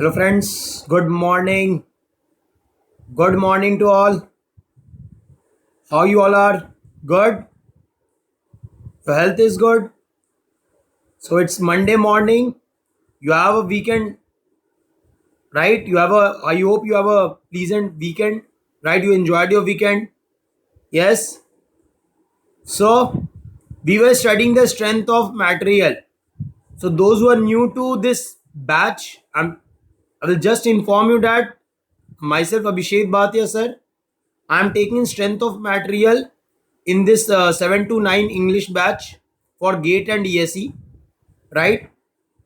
Hello, friends. Good morning. Good morning to all. How you all are? Good. Your health is good. So it's Monday morning. You have a weekend, right? You have a. I hope you have a pleasant weekend, right? You enjoyed your weekend. Yes. So we were studying the strength of material. So those who are new to this batch, I will just inform you that myself, Abhishek Bhatia, sir, I am taking strength of material in this 7 to 9 English batch for GATE and ESE, right?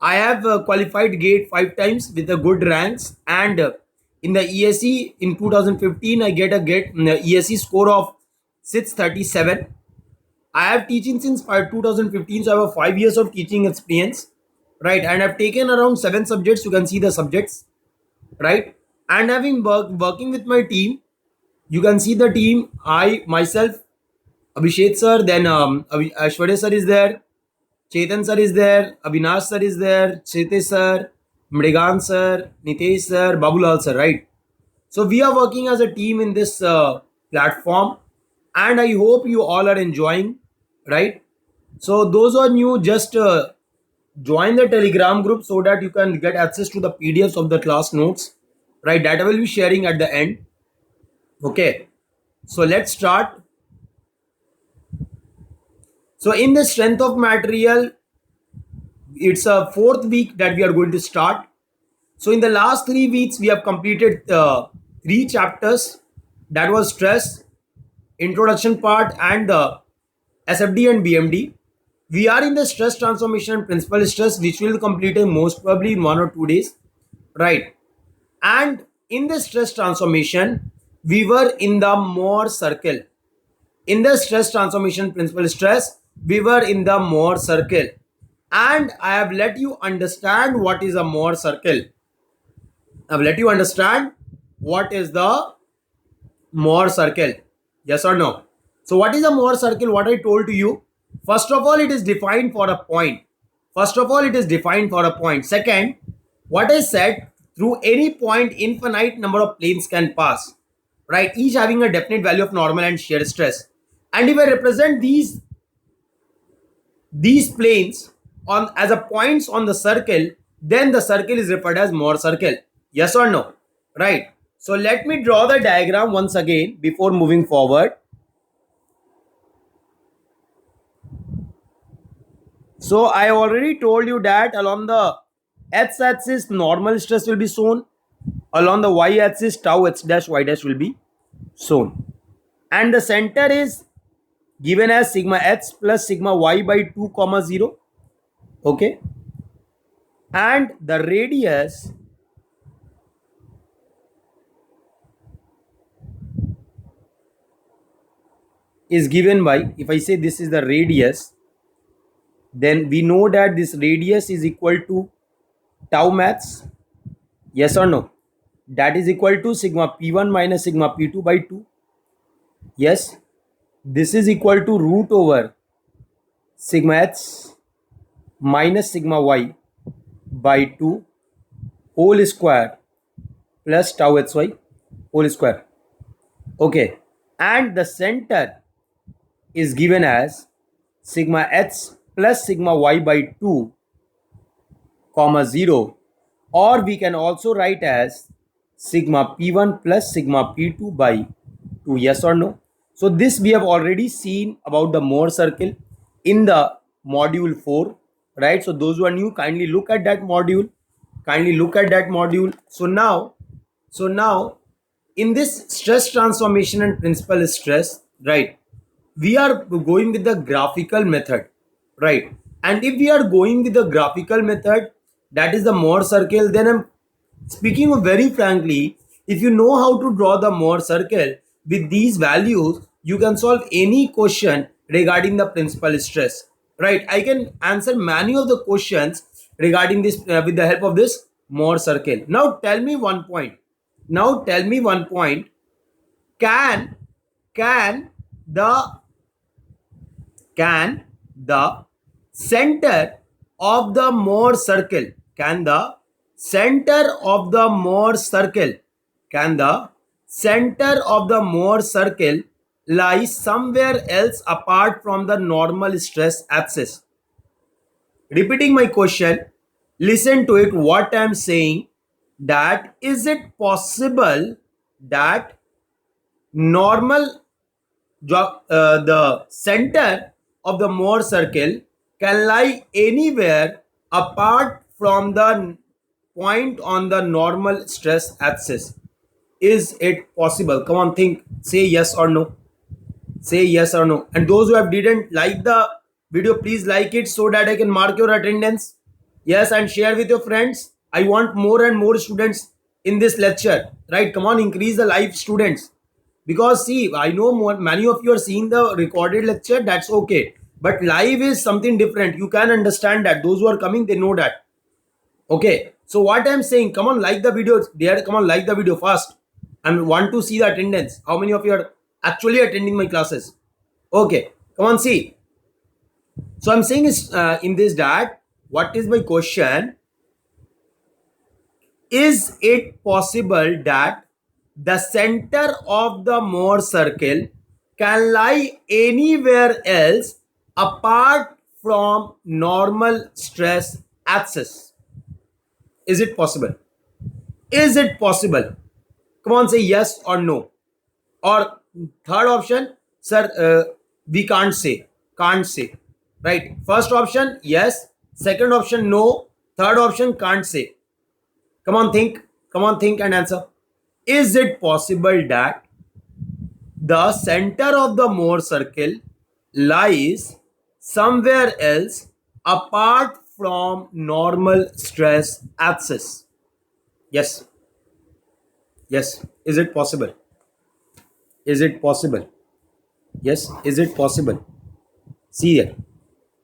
I have qualified GATE 5 times with a good ranks, and in the ESE in 2015 I get a ESE score of 637. I have teaching since 2015, so I have 5 years of teaching experience, right? And I've taken around 7 subjects. You can see the subjects, right? And having working with my team, you can see the team. I myself, Abhishek sir, then Ashwarya sir is there, Chetan sir is there, Avinash sir is there, Chetesh sir, Mrigan sir, Nitesh sir, Babulal sir, right? So we are working as a team in this platform, and I hope you all are enjoying, right? So those who are new, just join the Telegram group so that you can get access to the PDFs of the class notes, right? That I will be sharing at the end. Okay, so let's start. So in the strength of material, it's a fourth week that we are going to start. So in the last 3 weeks, we have completed 3 chapters. That was stress, introduction part, and the SFD and BMD. We are in the stress transformation and principal stress, which will complete in most probably in 1 or 2 days, right? And in the stress transformation, we were in the Mohr circle. In the stress transformation principal stress, we were in the Mohr circle, and I have let you understand what is a Mohr circle. I've let you understand what is the Mohr circle. Yes or no? So what is a Mohr circle? What I told to you. First of all, it is defined for a point. First of all, it is defined for a point. Second, what I said, through any point, infinite number of planes can pass. Right? Each having a definite value of normal and shear stress. And if I represent these planes on as a points on the circle, then the circle is referred as Mohr circle. Yes or no? Right. So let me draw the diagram once again before moving forward. So I already told you that along the x-axis normal stress will be shown. Along the y-axis tau h dash y dash will be shown. And the center is given as sigma x plus sigma y by 2 comma 0. Okay. And the radius is given by, if I say this is the radius, then we know that this radius is equal to tau max. Yes or no? That is equal to sigma p1 minus sigma p2 by 2. Yes. This is equal to root over sigma x minus sigma y by 2 whole square plus tau hy whole square. Okay. And the center is given as sigma x plus sigma y by 2 comma 0, or we can also write as sigma p1 plus sigma p2 by 2. Yes or no? So this we have already seen about the Mohr circle in the module 4, right? So those who are new, kindly look at that module. So now in this stress transformation and principal stress, right, we are going with the graphical method, right? And if we are going with the graphical method, that is the Mohr circle, then I'm speaking very frankly, if you know how to draw the Mohr circle with these values, you can solve any question regarding the principal stress, right? I can answer many of the questions regarding this with the help of this Mohr circle. Now tell me one point. Can can the can the center of the Mohr circle, can the center of the Mohr circle, can the center of the Mohr circle lie somewhere else apart from the normal stress axis? Repeating my question, listen to it what I am saying, that is it possible that normal the center of the Mohr circle can lie anywhere apart from the point on the normal stress axis? Is it possible? Come on, think. Say yes or no. Say yes or no. And those who have didn't like the video, please like it so that I can mark your attendance. Yes, and share with your friends. I want more and more students in this lecture. Right? Come on, increase the live students. Because see, I know many of you are seeing the recorded lecture. That's okay. But live is something different. You can understand that. Those who are coming, they know that. Okay. So what I'm saying, come on, like the video. There, come on, like the video fast. And want to see the attendance. How many of you are actually attending my classes? Okay. Come on, see. So I'm saying is in this that what is my question? Is it possible that the center of the Mohr circle can lie anywhere else apart from normal stress axis? Is it possible? Is it possible? Come on, say yes or no. Or third option, sir, we can't say. Can't say. Right? First option, yes. Second option, no. Third option, can't say. Come on, think. Come on, think and answer. Is it possible that the center of the Mohr circle lies somewhere else apart from normal stress axis? Yes. Yes. Is it possible? Is it possible? Yes. Is it possible? See here.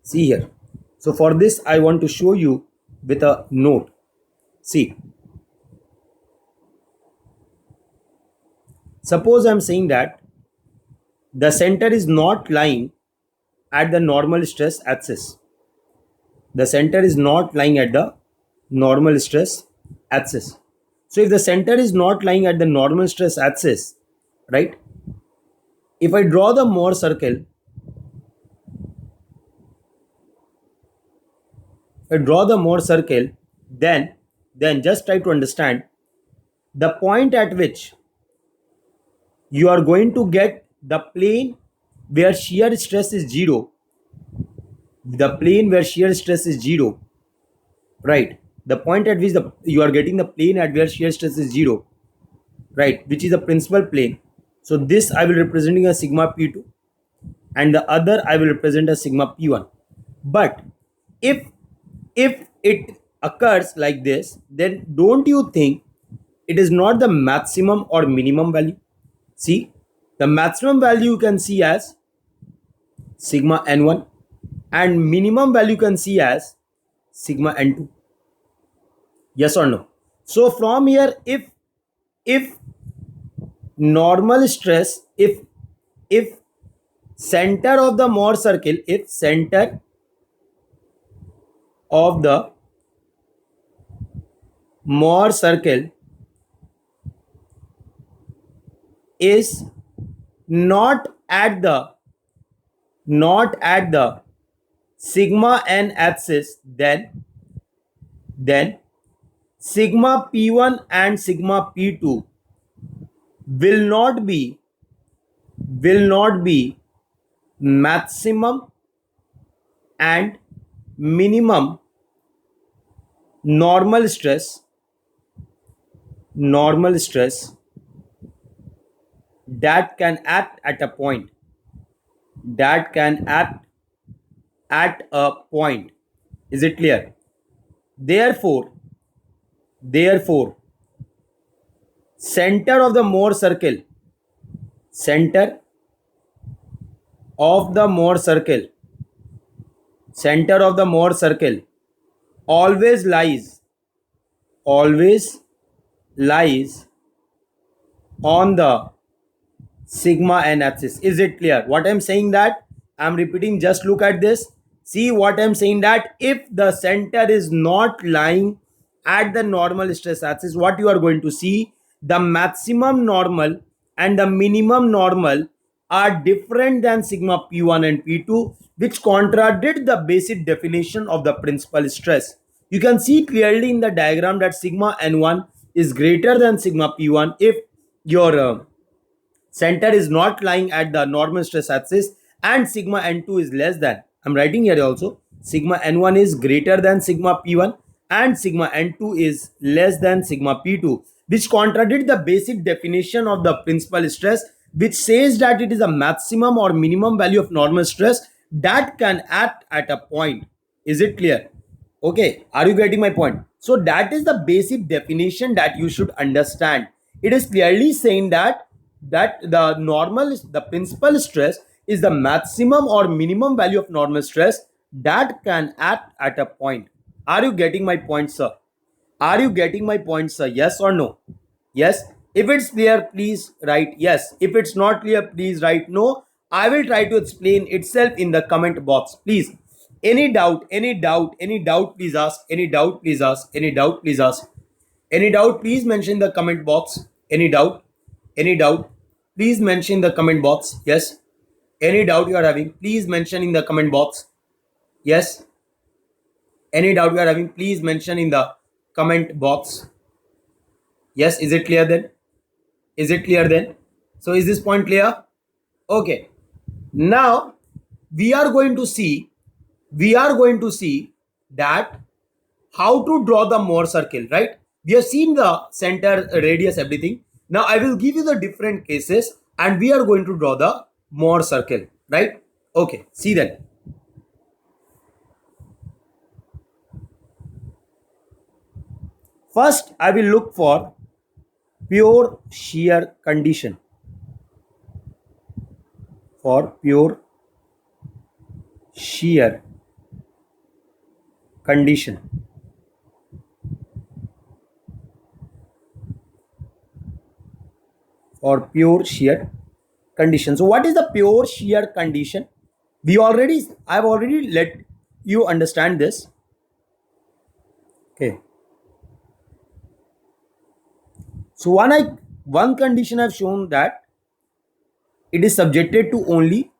See here. So for this, I want to show you with a note. See. Suppose I am saying that the center is not lying at the normal stress axis. The center is not lying at the normal stress axis. So if the center is not lying at the normal stress axis, right? If I draw the Mohr circle, then just try to understand the point at which you are going to get the plane where shear stress is zero. The plane where shear stress is zero, right? The point at which you are getting the plane at where shear stress is zero, right? Which is the principal plane. So this I will representing as sigma P2, and the other I will represent as sigma P1. But if it occurs like this, then don't you think it is not the maximum or minimum value? See, the maximum value you can see as sigma n1 and minimum value you can see as sigma n2. Yes or no? So from here, if normal stress, if center of the Mohr circle, if center of the Mohr circle is not at the sigma n axis, then sigma P1 and sigma P2 will not be maximum and minimum normal stress that can act at a point, Is it clear? Therefore center of the Mohr circle always lies on the sigma n axis. Is it clear? What I'm saying that I'm repeating, just look at this. See what I'm saying, that if the center is not lying at the normal stress axis, what you are going to see, the maximum normal and the minimum normal are different than sigma P1 and P2, which contradict the basic definition of the principal stress. You can see clearly in the diagram that sigma N1 is greater than sigma P1 if your center is not lying at the normal stress axis, and sigma N2 is less than, I'm writing here also, sigma N1 is greater than sigma P1 and sigma N2 is less than sigma P2, which contradict the basic definition of the principal stress, which says that it is a maximum or minimum value of normal stress that can act at a point. Is it clear? Okay, are you getting my point? So that is the basic definition that you should understand. It is clearly saying that the principal stress is the maximum or minimum value of normal stress that can act at a point. Are you getting my point, sir? Are you getting my point, sir? Yes or no? Yes. If it's clear, please write yes. If it's not clear, please write no. I will try to explain itself in the comment box. Please. Any doubt, please ask. Any doubt, please ask. Any doubt, please ask. Any doubt, please mention in the comment box. Any doubt? Any doubt? Please mention in the comment box. Yes. Any doubt you are having, please mention in the comment box. Yes. Any doubt you are having, please mention in the comment box. Yes. Is it clear then? Is it clear then? So is this point clear? Okay. Now we are going to see that how to draw the Mohr circle, right? We have seen the center, radius, everything. Now I will give you the different cases and we are going to draw the Mohr circle, right? Okay, see then. First, I will look for pure shear condition. For pure shear condition. For pure shear condition. So what is the pure shear condition? I've already let you understand this. Okay. So one condition I've shown that it is subjected to only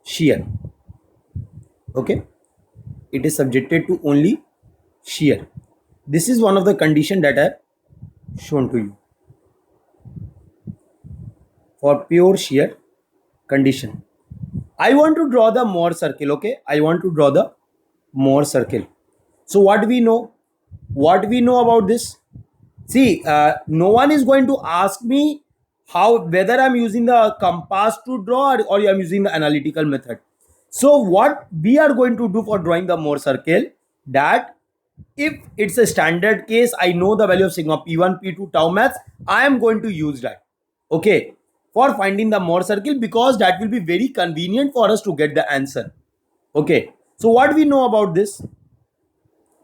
shear. Okay. It is subjected to only shear. This is one of the condition that I've shown to you. For pure shear condition. I want to draw the Mohr circle, okay? I want to draw the Mohr circle. So what we know? What we know about this? See, no one is going to ask me whether I'm using the compass to draw or I'm using the analytical method. So what we are going to do for drawing the Mohr circle, that if it's a standard case, I know the value of sigma P1, P2, tau max, I am going to use that. Okay. For finding the Mohr circle, because that will be very convenient for us to get the answer. Okay. So what we know about this?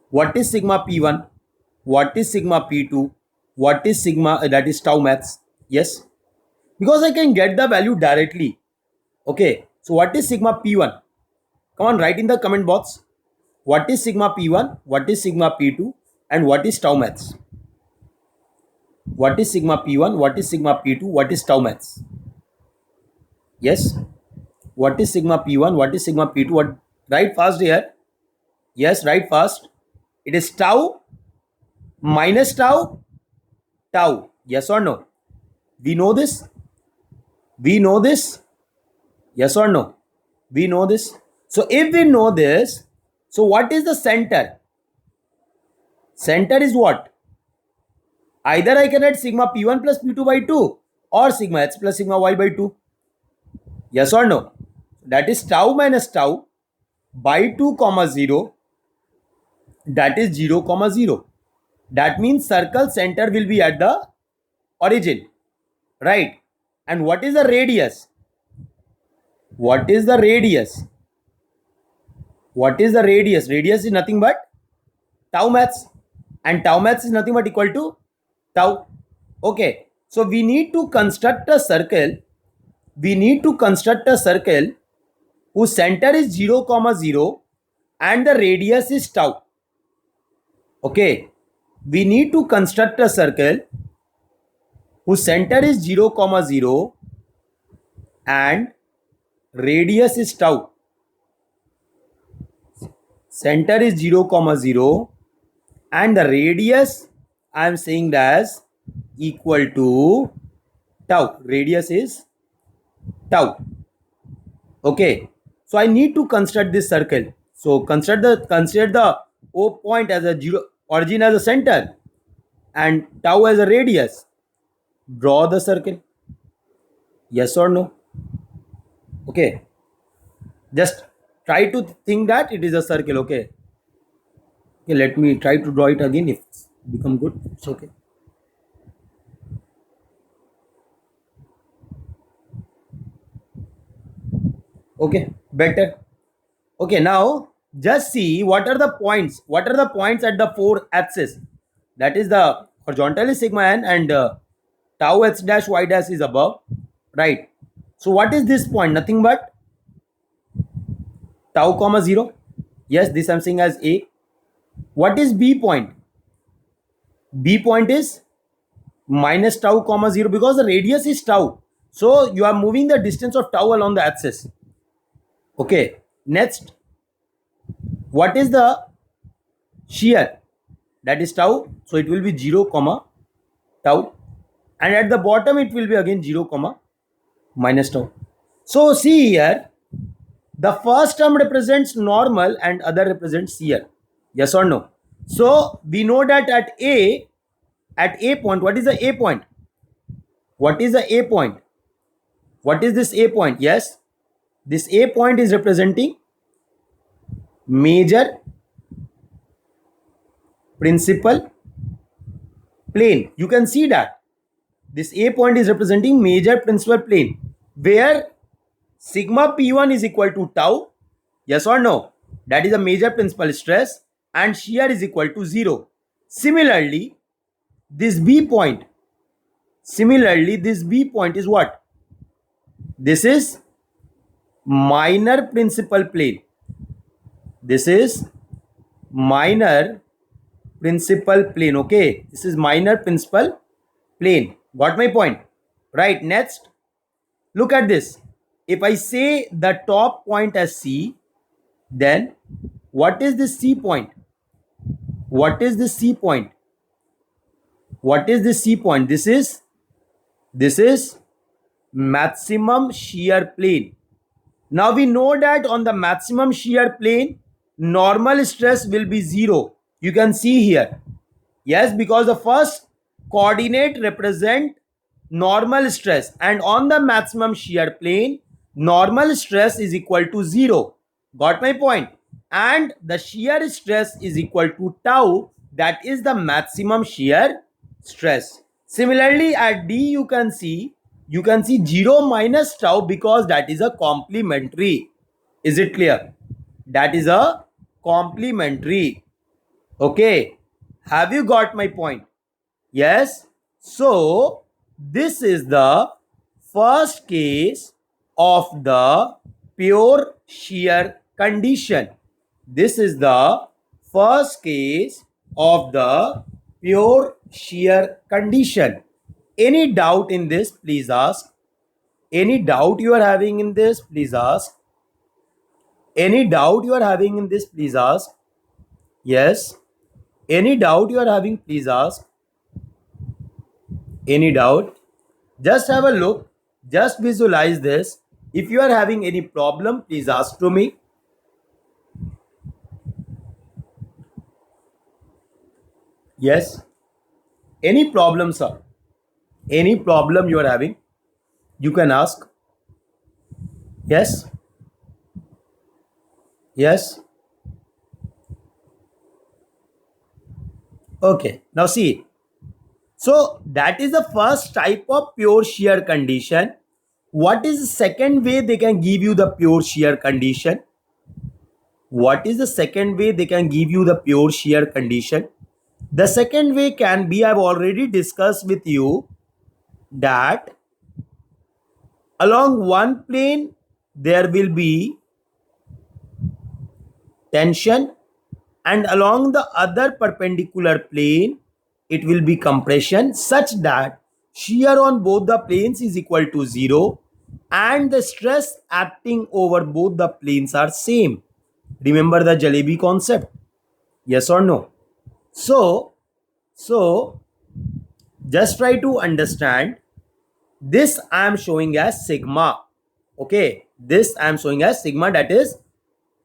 What is sigma P1? What is sigma P2? What is sigma, that is tau max? Yes. Because I can get the value directly. Okay. So what is sigma P1? Come on, write in the comment box. What is sigma P1? What is sigma P2? And what is tau max? What is sigma P1? What is sigma P2? What is tau max? Yes. What is sigma P1? What is sigma P2? What? Write fast here. Yes, write fast. It is tau minus tau. Yes or no? We know this. We know this. Yes or no? We know this. So if we know this, so what is the center? Center is what? Either I can write sigma P1 plus P2 by 2 or sigma H plus sigma Y by 2. Yes or no? That is tau minus tau by 2 comma 0. That is 0 comma 0. That means circle center will be at the origin. Right? And what is the radius? What is the radius? What is the radius? Radius is nothing but tau max. And tau max is nothing but equal to tau. Okay. So we need to construct a circle. We need to construct a circle whose center is 0 comma 0 and the radius is tau. Okay. we need to construct a circle whose center is 0, 0 and radius is tau. Center is 0, 0 and the radius I am saying as equal to tau. Radius is tau. Okay, so I need to construct this circle. So consider the O point as a 0, origin as a center and tau as a radius. Draw the circle. Yes or no? Okay, just try to think that it is a circle. Okay, let me try to draw it again. If it's become good, it's okay. Okay, better. Okay, now just see what are the points. What are the points at the 4 axis? That is the horizontal is sigma n and tau x dash y dash is above, right? So what is this point? Nothing but tau comma 0. Yes, this I'm saying as A. What is B point? B point is minus tau comma 0 because the radius is tau. So you are moving the distance of tau along the axis. Okay, next, what is the shear? That is tau. So it will be 0 comma tau. And at the bottom it will be again 0 comma minus tau. So see here, the first term represents normal and other represents shear. Yes or no? So we know that at A point, what is the A point? What is the A point? What is this A point? Yes, this A point is representing major principal plane. You can see that this A point is representing major principal plane where sigma P1 is equal to tau. Yes or no? That is a major principal stress and shear is equal to 0. Similarly, this B point is what? This is minor principal plane. This is minor principal plane. Okay, this is minor principal plane. Got my point? Right, next, look at this. If I say the top point as C, then what is this C point? What is this C point? What is this C point? This is maximum shear plane. Now we know that on the maximum shear plane, normal stress will be 0. You can see here. Yes, because the first coordinate represent normal stress and on the maximum shear plane, normal stress is equal to 0. Got my point? And the shear stress is equal to tau, that is the maximum shear stress. Similarly, at D you can see 0 minus tau because that is a complementary. Is it clear? That is a complementary. Okay, have you got my point? Yes. So this is the first case of the pure shear condition. This is the first case of the pure shear condition. Any doubt in this, please ask. Any doubt you are having in this, please ask. Any doubt you are having in this, please ask. Yes. Any doubt you are having, please ask. Any doubt? Just have a look. Just visualize this. If you are having any problem, please ask to me. Yes. Any problem, sir? Any problem you are having, you can ask. Yes. Yes. Okay. Now see. So that is the first type of pure shear condition. What is the second way they can give you the pure shear condition? What is the second way they can give you the pure shear condition? The second way can be, I've already discussed with you that along one plane there will be tension and along the other perpendicular plane it will be compression such that shear on both the planes is equal to 0 and the stress acting over both the planes are same. Remember the jalebi concept? Yes or no? So just try to understand. This I am showing as sigma. Okay, this I am showing as sigma. That is,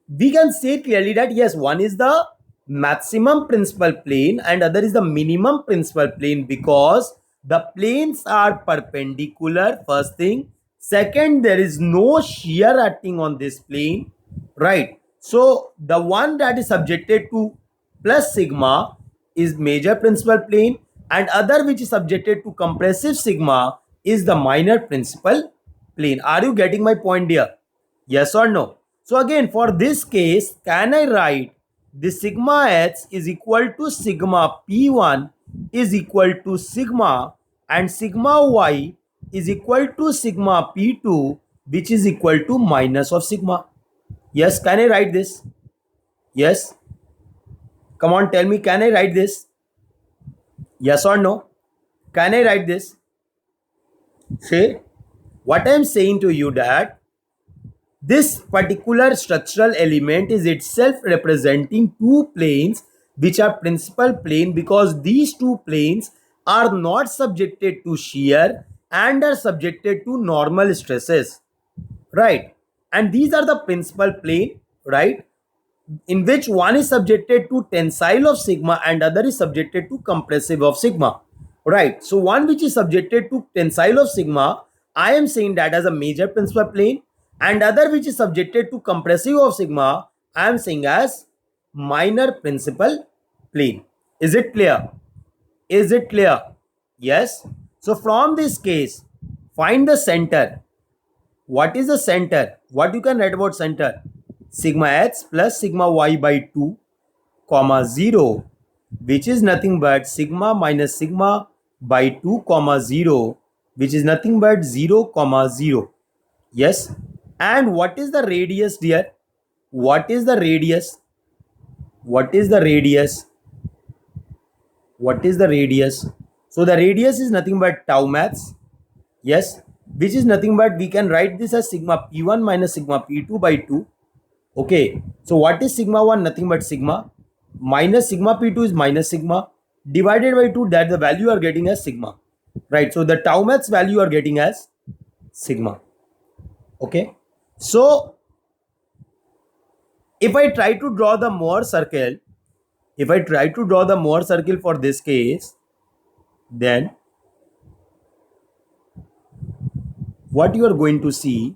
we can say clearly that yes, one is the maximum principal plane and other is the minimum principal plane, because the planes are perpendicular, first thing. Second, there is no shear acting on this plane, right? So the one that is subjected to plus sigma is major principal plane, and other which is subjected to compressive sigma is the minor principal plane. Are you getting my point here? Yes or no? So again, for this case, can I write the sigma h is equal to sigma p1 is equal to sigma, and sigma y is equal to sigma p2, which is equal to minus of sigma? Yes, can I write this? Yes. Come on, tell me, can I write this? Yes or no? Can I write this? Say, what I am saying to you that this particular structural element is itself representing two planes which are principal plane, because these two planes are not subjected to shear and are subjected to normal stresses, right? And these are the principal plane, right, in which one is subjected to tensile of sigma and other is subjected to compressive of sigma, right? So one which is subjected to tensile of sigma, I am saying that as a major principal plane, and other which is subjected to compressive of sigma, I am saying as minor principal plane. Is it clear? Is it clear? Yes. So from this case, find the center. What is the center? What you can write about center? Sigma x plus sigma y by 2 comma 0, which is nothing but sigma minus sigma by 2 comma 0, which is nothing but 0 comma 0. Yes. And what is the radius, dear? What is the radius? What is the radius? What is the radius? So the radius is nothing but tau max. Yes. Which is nothing but, we can write this as sigma p1 minus sigma p2 by 2. Okay. So what is sigma 1? Nothing but sigma minus sigma p2 is minus sigma divided by 2, that the value you are getting as sigma, right? So the tau max value you are getting as sigma. Okay. So if I try to draw the Mohr circle, for this case, then what you are going to see,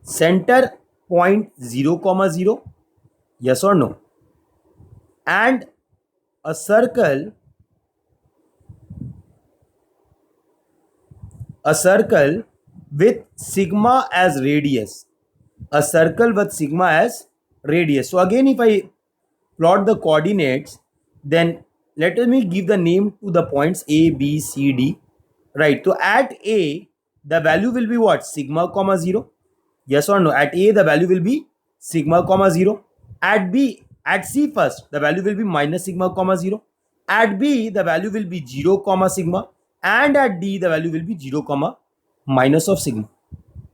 center point 0 comma 0, yes or no, and a circle with sigma as radius, so again, if I plot the coordinates, then let me give the name to the points A, B, C, D, right? So at A, the value will be what? Sigma comma 0. Yes or no? At A, the value will be sigma comma 0. At B, at C first, the value will be minus sigma comma 0. At B, the value will be 0 comma sigma. And at D, the value will be 0 comma minus of sigma.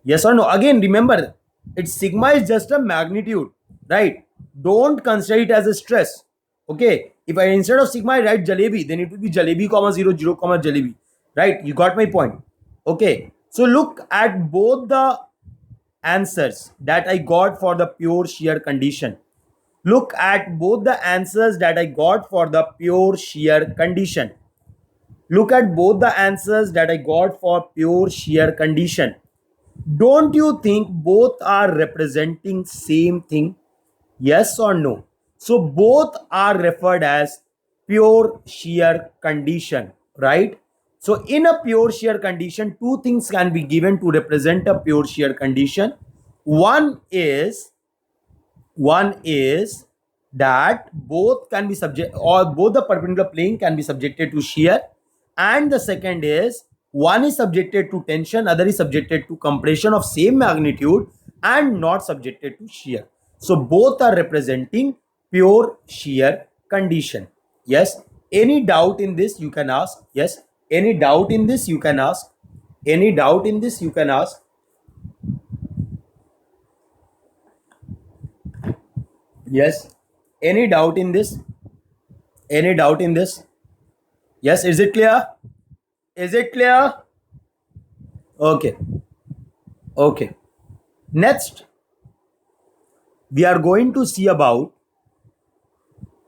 Yes or no? Again, remember, its sigma is just a magnitude, right? Don't consider it as a stress. Okay, if I instead of sigma I write jalebi, then it will be jalebi comma 0 0 comma jalebi, right? You got my point. Okay, so look at both the answers that I got for the pure shear condition. Look at both the answers that I got for the pure shear condition. Look at both the answers that I got for pure shear condition. Don't you think both are representing same thing? Yes or no? So both are referred as pure shear condition, right? So in a pure shear condition, two things can be given to represent a pure shear condition. One is that both can be subject, or both the perpendicular plane can be subjected to shear, and the second is one is subjected to tension, other is subjected to compression of same magnitude and not subjected to shear. So both are representing pure shear condition. Yes. Any doubt in this you can ask. Yes, any doubt in this you can ask. Any doubt in this you can ask. Yes, any doubt in this? Any doubt in this? Yes, is it clear? Is it clear? Okay. Okay. Next, we are going to see about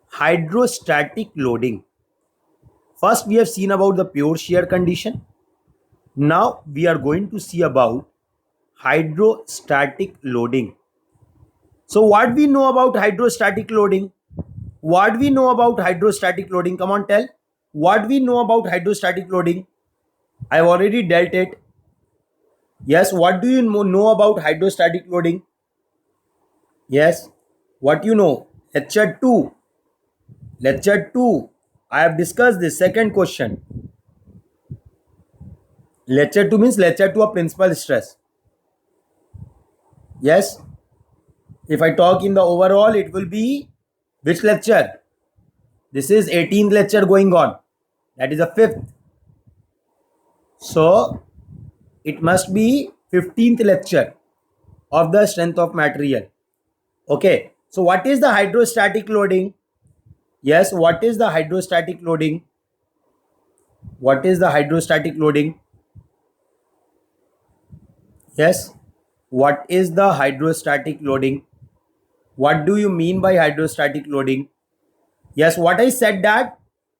hydrostatic loading. First, we have seen about the pure shear condition. Now, we are going to see about hydrostatic loading. So, what we know about hydrostatic loading? What we know about hydrostatic loading? Come on, tell. What we know about hydrostatic loading? I've already dealt it. Yes, what do you know about hydrostatic loading? Yes, what you know? Lecture 2. Lecture 2. I have discussed this. Second question. Lecture 2 means lecture 2 of principal stress. Yes. If I talk in the overall, it will be which lecture? This is 18th lecture going on. That is the 5th. So, it must be 15th lecture of the strength of material. Okay. So, what is the hydrostatic loading? Yes, what is the hydrostatic loading? What is the hydrostatic loading? Yes. What is the hydrostatic loading? What do you mean by hydrostatic loading? Yes, what I said that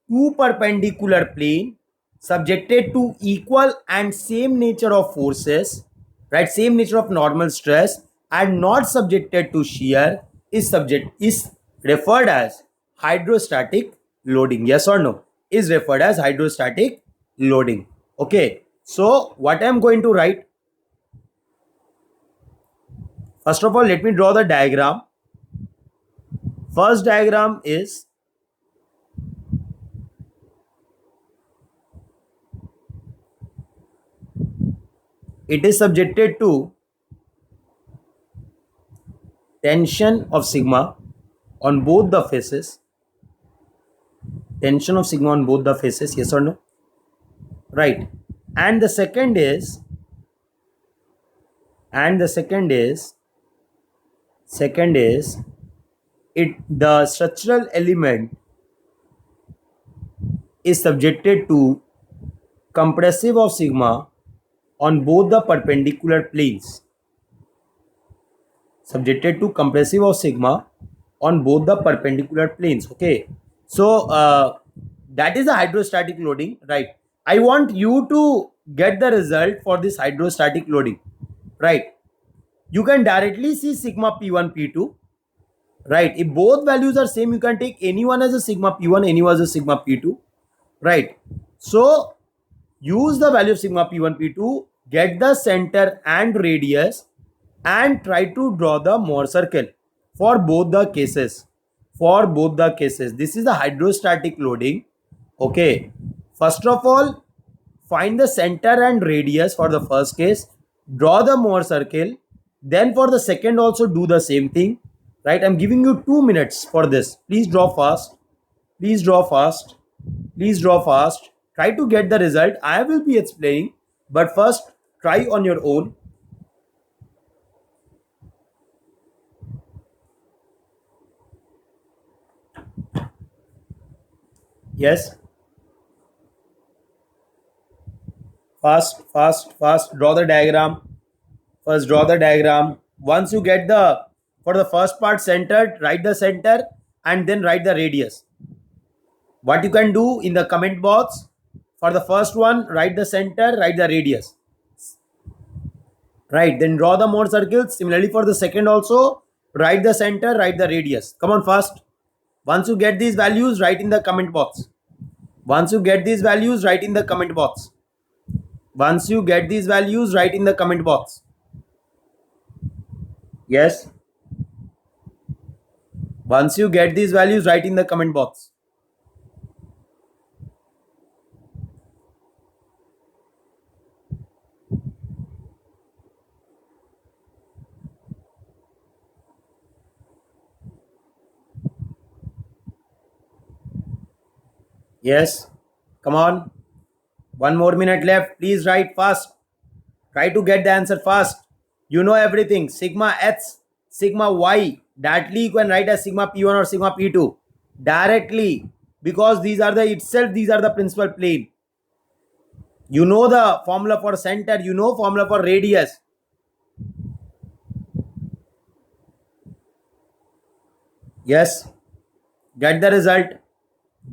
two perpendicular plane subjected to equal and same nature of forces, right? Same nature of normal stress and not subjected to shear is referred as hydrostatic loading. Yes or no? Is referred as hydrostatic loading. Okay. So what I am going to write? First of all, let me draw the diagram. First diagram is it is subjected to tension of sigma on both the faces. Tension of sigma on both the faces, yes or no? Right. And the second is, and the second is it the structural element is subjected to compressive of sigma on both the perpendicular planes. Subjected to compressive of sigma on both the perpendicular planes. Okay. So that is the hydrostatic loading, right? I want you to get the result for this hydrostatic loading, right? You can directly see sigma P1, P2, right? If both values are same, you can take anyone as a sigma P1, anyone as a sigma P2, right? So use the value of sigma P1, P2, get the center and radius and try to draw the Mohr circle for both the cases. For both the cases. This is the hydrostatic loading. Okay. First of all, find the center and radius for the first case. Draw the Mohr circle. Then for the second also do the same thing. Right. I'm giving you 2 minutes for this. Please draw fast. Please draw fast. Please draw fast. Try to get the result. I will be explaining. But first, try on your own. Yes. Fast, fast, fast. Draw the diagram. First, draw the diagram. Once you get the, for the first part centered, write the center and then write the radius. What you can do in the comment box, for the first one, write the center, write the radius. Right, then draw the Mohr circles. Similarly, for the second also, write the center, write the radius. Come on, fast. Once you get these values, write in the comment box. Once you get these values, write in the comment box. Once you get these values, write in the comment box. Yes. Once you get these values, write in the comment box. Yes. Come on. 1 more minute left. Please write fast. Try to get the answer fast. You know everything. Sigma x, sigma y. Directly you can write as sigma p1 or sigma p2. Directly. Because these are the principal plane. You know the formula for center. You know formula for radius. Yes. Get the result.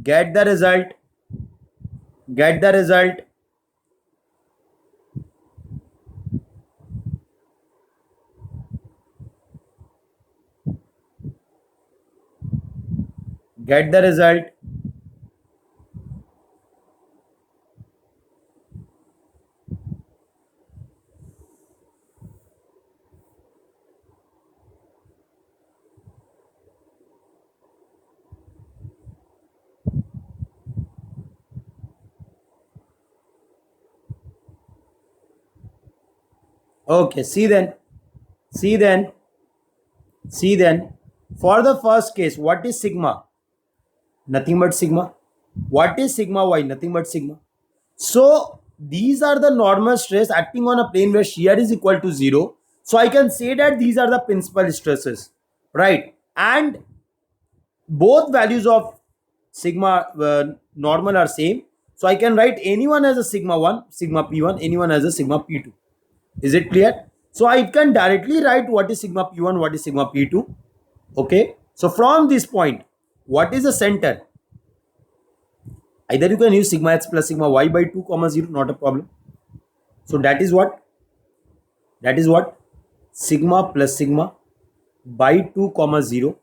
Get the result. Get the result. Get the result. Okay. See then. See then. See then. For the first case, what is sigma? Nothing but sigma. What is sigma y? Nothing but sigma. So these are the normal stress acting on a plane where shear is equal to 0. So I can say that these are the principal stresses, right? And both values of sigma normal are same. So I can write anyone as a sigma 1, sigma p1, anyone as a sigma p2. Is it clear? So I can directly write what is sigma p1, what is sigma p2. Okay. So from this point, what is the center? Either you can use sigma x plus sigma y by 2 comma 0, not a problem. So that is what? That is what? Sigma plus sigma by 2 comma 0.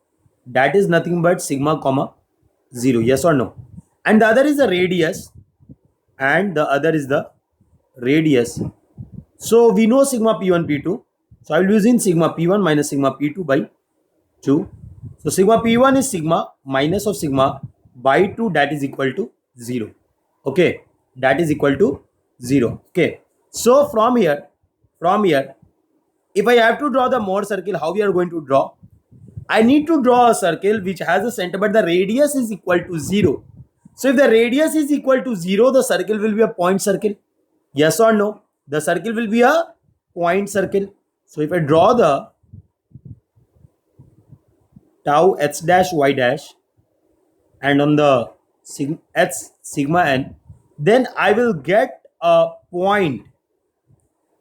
That is nothing but sigma comma 0. Yes or no? And the other is the radius. And the other is the radius. So we know sigma p1 p2. So I will use in sigma p1 minus sigma p2 by 2. So sigma p1 is sigma minus of sigma by 2, that is equal to 0. Okay, that is equal to 0. Okay, so from here, if I have to draw the Mohr circle, how we are going to draw? I need to draw a circle which has a center but the radius is equal to 0. So if the radius is equal to 0, the circle will be a point circle. Yes or no? The circle will be a point circle. So if I draw the tau h dash y dash and on the sigma n, then I will get a point.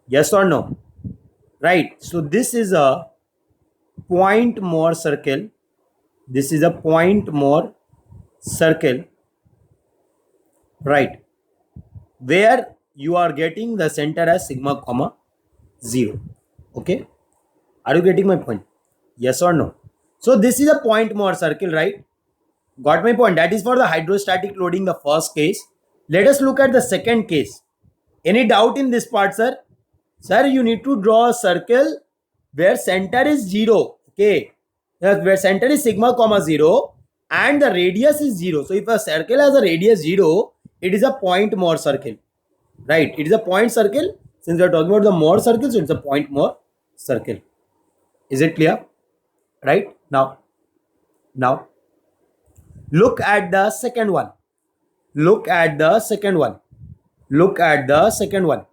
Yes or no? Right. So this is a point Mohr circle. This is a point Mohr circle. Right. Where you are getting the center as sigma comma 0. Okay. Are you getting my point? Yes or no? So this is a point Mohr circle, right? Got my point? That is for the hydrostatic loading, the first case. Let us look at the second case. Any doubt in this part, sir? Sir, you need to draw a circle where center is 0. Okay. Where center is sigma comma 0 and the radius is 0. So if a circle has a radius 0, it is a point Mohr circle. Right. It is a point circle. Since we are talking about the Mohr circle, so it's a point Mohr circle. Is it clear? Right. Now, look at the second one. Look at the second one. Look at the second one.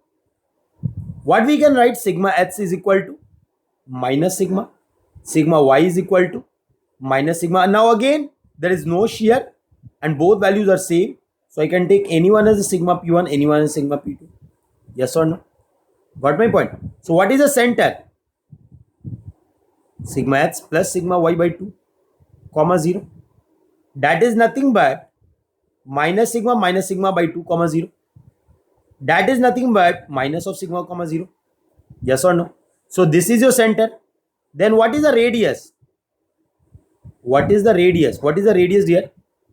What we can write? Sigma h is equal to minus sigma. Sigma y is equal to minus sigma. Now again, there is no shear and both values are same. So I can take anyone as a sigma p1, anyone as sigma p2. Yes or no? Got my point? So what is the center? Sigma x plus sigma y by 2 comma 0. That is nothing but minus sigma by 2 comma 0. That is nothing but minus of sigma comma 0. Yes or no? So this is your center. Then what is the radius? What is the radius? What is the radius here?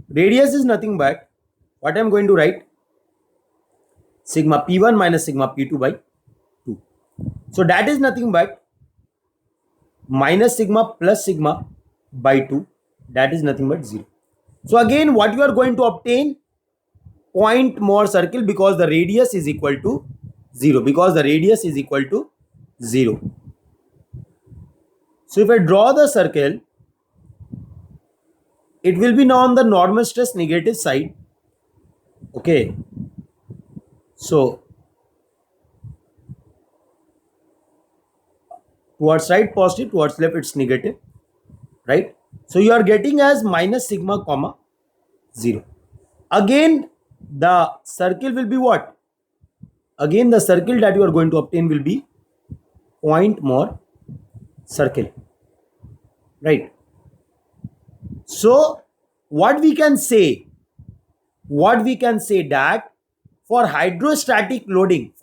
Radius is nothing but what I am going to write? Sigma p1 minus sigma p2 by 2. So that is nothing but minus sigma plus sigma by 2. That is nothing but 0. So again, what you are going to obtain? Point Mohr circle, because the radius is equal to 0. Because the radius is equal to 0. So if I draw the circle, it will be now on the normal stress negative side. Okay, so towards right positive, towards left it's negative, right? So you are getting as minus sigma comma 0. Again the circle will be what? Again the circle that you are going to obtain will be point more circle, right? So what we can say, that for hydrostatic loading,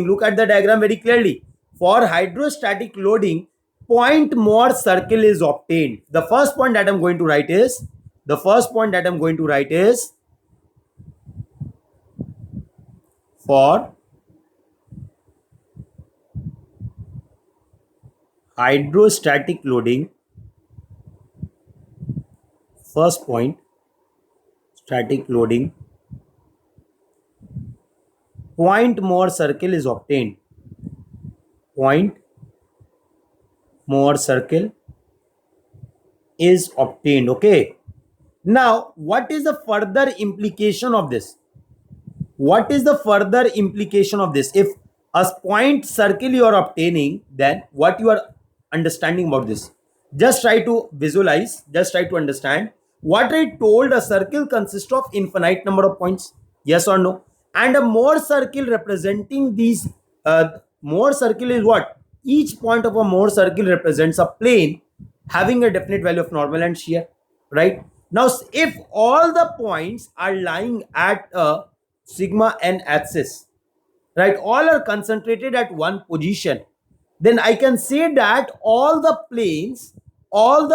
look at the diagram very clearly. For hydrostatic loading, point more circle is obtained. The first point that I'm going to write is, for hydrostatic loading, first point, static loading, point more circle is obtained. Point more circle is obtained. Okay. Now, what is the further implication of this? What is the further implication of this? If a point circle you are obtaining, then what you are understanding about this? Just try to visualize, just try to understand. What I told, a circle consists of infinite number of points. Yes or no? And a Mohr circle representing these, Mohr circle is what? Each point of a Mohr circle represents a plane having a definite value of normal and shear, right? Now, if all the points are lying at a sigma n axis, right, all are concentrated at one position, then I can say that all the planes of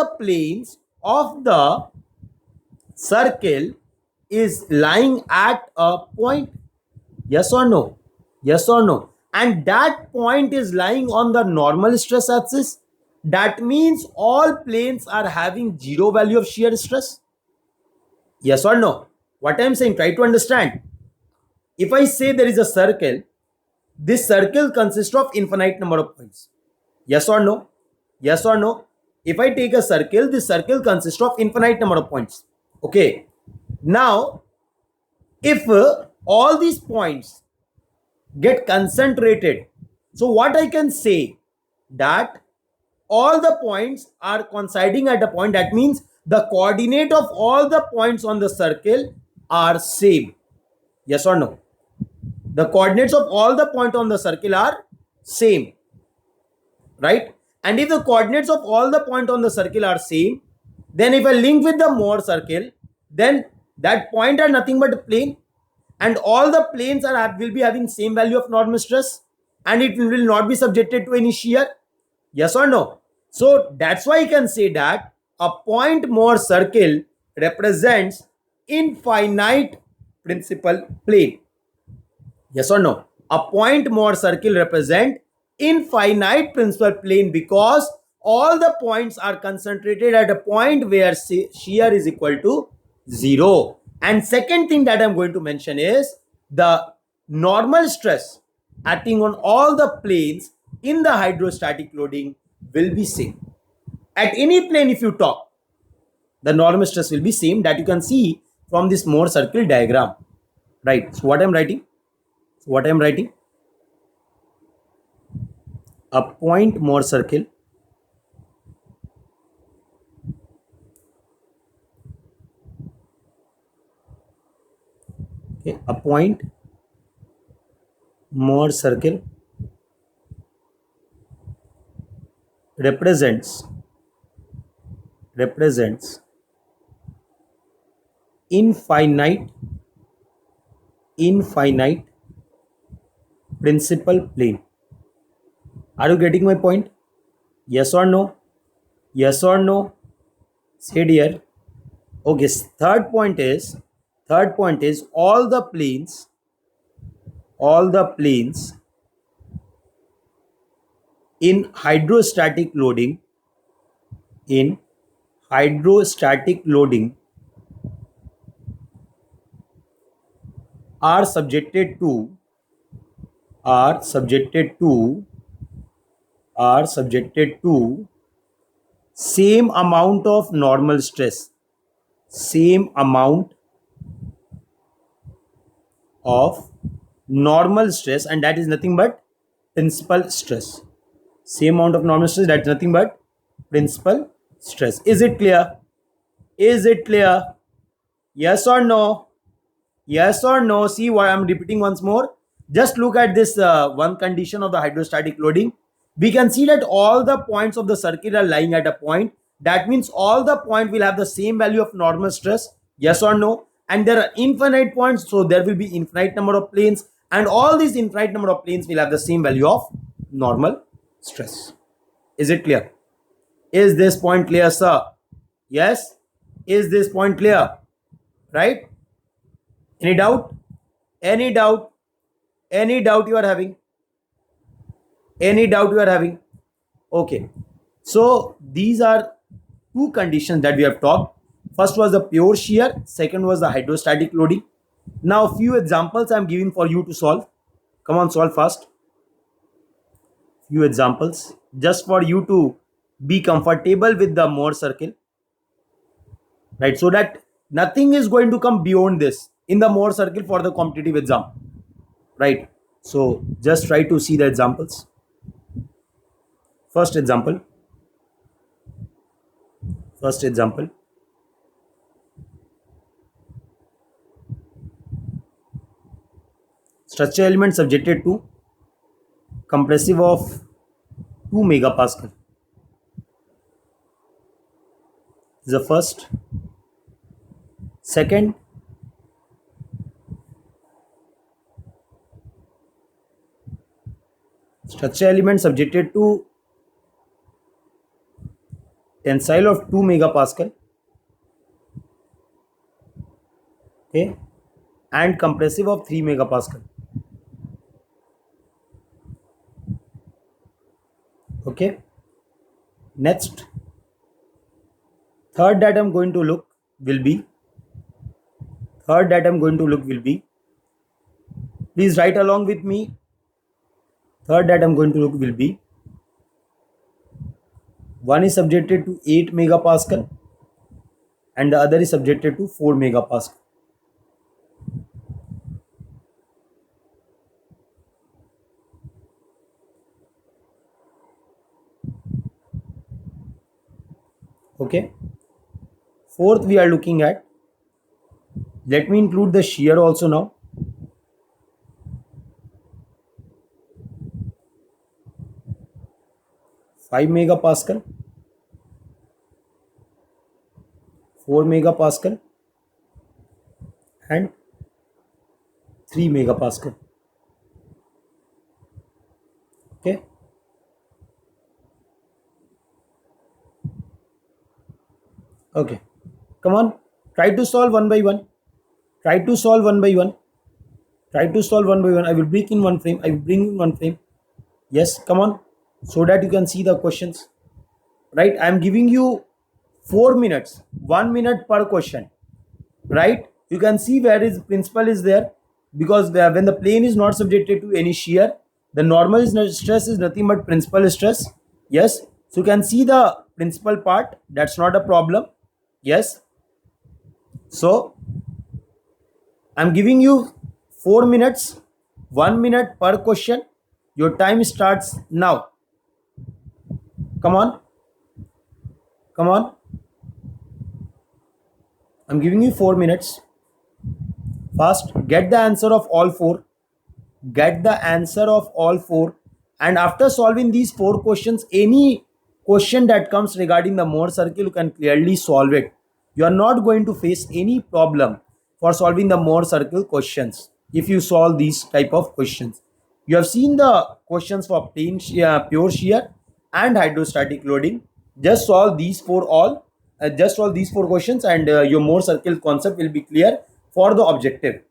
the circle is lying at a point. Yes or no? Yes or no? And that point is lying on the normal stress axis. That means all planes are having zero value of shear stress. Yes or no? What I am saying, try to understand. If I say there is a circle, this circle consists of infinite number of points. Yes or no? Yes or no? If I take a circle, this circle consists of infinite number of points. Okay. Now, if all these points get concentrated, so what I can say, that all the points are coinciding at a point. That means the coordinate of all the points on the circle are same. Yes or no? The coordinates of all the points on the circle are same, right? And if the coordinates of all the points on the circle are same, then if I link with the Mohr circle, then that point are nothing but a plane, and all the planes will be having same value of normal stress, and it will not be subjected to any shear. Yes or no? So that's why you can say that a point Mohr circle represents infinite principal plane. Yes or no? A point Mohr circle represent infinite principal plane because all the points are concentrated at a point where shear is equal to 0. And second thing that I'm going to mention is the normal stress acting on all the planes in the hydrostatic loading will be same. At any plane, if you talk, the normal stress will be same, that you can see from this Mohr circle diagram, right? So what I'm writing? A point Mohr circle okay, a point Mohr circle represents infinite principal plane. Are you getting my point? Yes or no? Yes or no? Say dear. Okay, third point is all the planes in hydrostatic loading are subjected to same amount of normal stress. Same amount of normal stress, and that is nothing but principal stress. Same amount of normal stress, that's nothing but principal stress. Is it clear? Is it clear? Yes or no? Yes or no? See what I'm repeating once more. Just look at this one condition of the hydrostatic loading. We can see that all the points of the circle are lying at a point. That means all the point will have the same value of normal stress. Yes or no? And there are infinite points, so there will be infinite number of planes, and all these infinite number of planes will have the same value of normal stress. Is it clear? Is this point clear, sir? Yes? Is this point clear? Right? Any doubt? Any doubt? Any doubt you are having? Any doubt you are having? Okay. So these are two conditions that we have talked. First was the pure shear, second was the hydrostatic loading. Now a few examples I am giving for you to solve. Come on, solve fast. Few examples just for you to be comfortable with the Mohr circle, right? So that nothing is going to come beyond this in the Mohr circle for the competitive exam, right? So just try to see the examples. First example. First example. Structure element subjected to compressive of 2 megapascal is the first. Second, structure element subjected to tensile of 2 megapascal, okay, and compressive of 3 megapascal, okay. Next, third that I'm going to look will be, please write along with me. Third that I'm going to look will be, one is subjected to 8 megapascal and the other is subjected to 4 megapascal. Okay. Fourth we are looking at, let me include the shear also now. Five megapascal, 4 megapascal and 3 megapascal. Okay. Okay. Come on. Try to solve one by one. Try to solve one by one. Try to solve one by one. I will break in one frame. I will bring in one frame. Yes, come on. So that you can see the questions. Right? I am giving you 4 minutes. 1 minute per question. Right? You can see where is principal is there, because when the plane is not subjected to any shear, the normal stress is nothing but principal stress. Yes. So you can see the principal part. That's not a problem. Yes. So I'm giving you 4 minutes, 1 minute per question. Your time starts now. Come on. Come on. I'm giving you 4 minutes. Fast. Get the answer of all 4. Get the answer of all 4. And after solving these 4 questions, any question that comes regarding the Mohr circle, you can clearly solve it. You are not going to face any problem for solving the Mohr circle questions if you solve these type of questions. You have seen the questions for pure shear and hydrostatic loading. Just solve these 4 just solve these 4 questions, and your Mohr circle concept will be clear for the objective.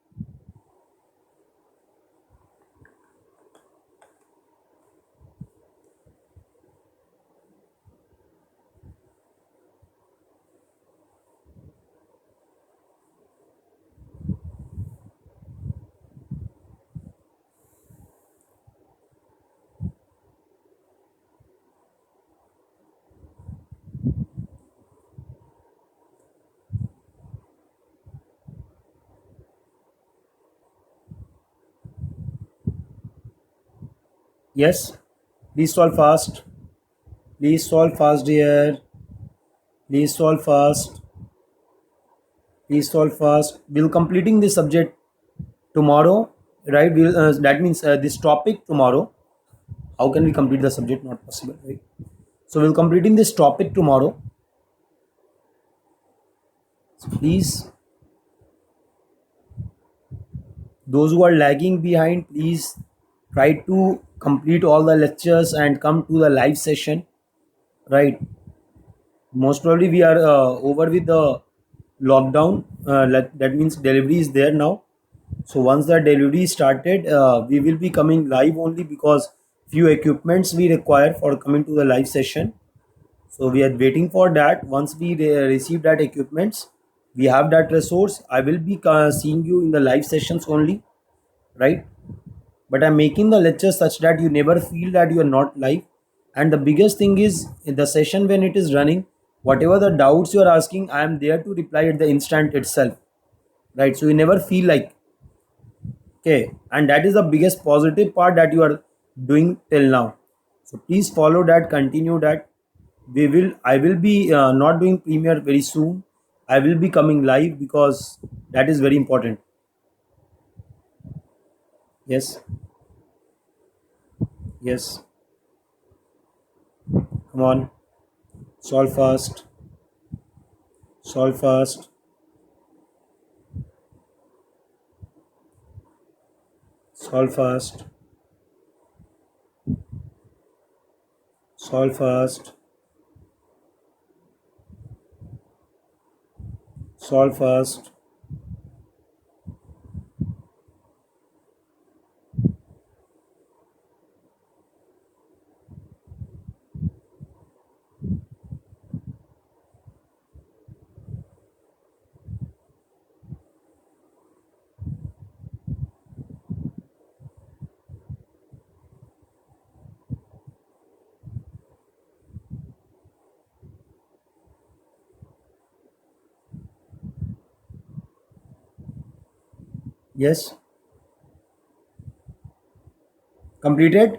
Yes, please solve fast. Please solve fast, dear. Please solve fast. Please solve fast. We'll completing this subject tomorrow, right? We'll that means this topic tomorrow. How can we complete the subject? Not possible, right? So we'll completing this topic tomorrow. So please, those who are lagging behind, please try to complete all the lectures and come to the live session, right? Most probably we are over with the lockdown. That means delivery is there now. So once the delivery started, we will be coming live only because few equipments we require for coming to the live session. So we are waiting for that. Once we receive that equipments, we have that resource. I will be seeing you in the live sessions only, right? But I'm making the lecture such that you never feel that you are not live. And the biggest thing is in the session when it is running, whatever the doubts you are asking, I am there to reply at the instant itself, right? So you never feel like, okay, and that is the biggest positive part that you are doing till now. So please follow that, continue that. I will be not doing premiere very soon. I will be coming live because that is very important. Yes, yes, come on, solve fast, solve fast, solve fast, solve fast, solve fast. Yes, completed.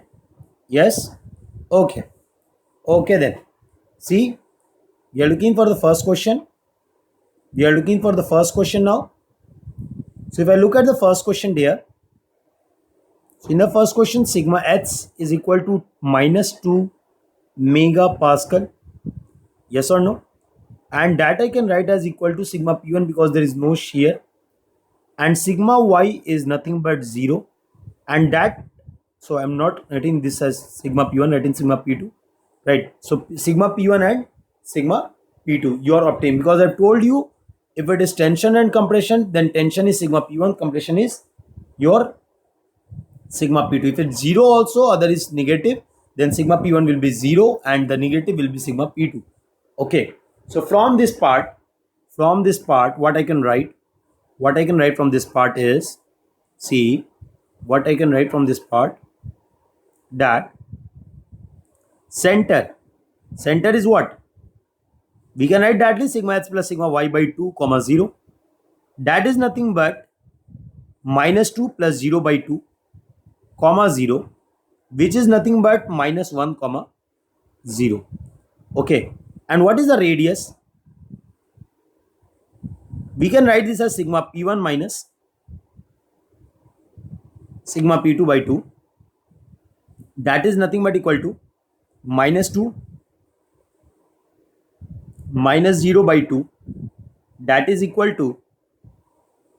Yes, okay, okay then. See, we are looking for the first question. We are looking for the first question now. So if I look at the first question there, in the first question, sigma h is equal to -2 megapascal. Yes or no? And that I can write as equal to sigma p1 because there is no shear. And sigma y is nothing but 0. And that, so I'm not writing this as sigma p1, writing sigma p2. Right? So sigma p1 and sigma p2 you are obtaining because I've told you if it is tension and compression, then tension is sigma p1, compression is your sigma p2. If it's 0 also, other is negative, then sigma p1 will be 0 and the negative will be sigma p2. Okay, so from this part, what I can write, from this part is, see, what I can write from this part, that center is what? We can write that as sigma h plus sigma y by 2 comma 0. That is nothing but -2 plus 0 by 2 comma 0, which is nothing but -1 comma 0. Okay, and what is the radius? We can write this as sigma p1 minus sigma p2 by 2. That is nothing but equal to -2 minus 0 by 2. That is equal to,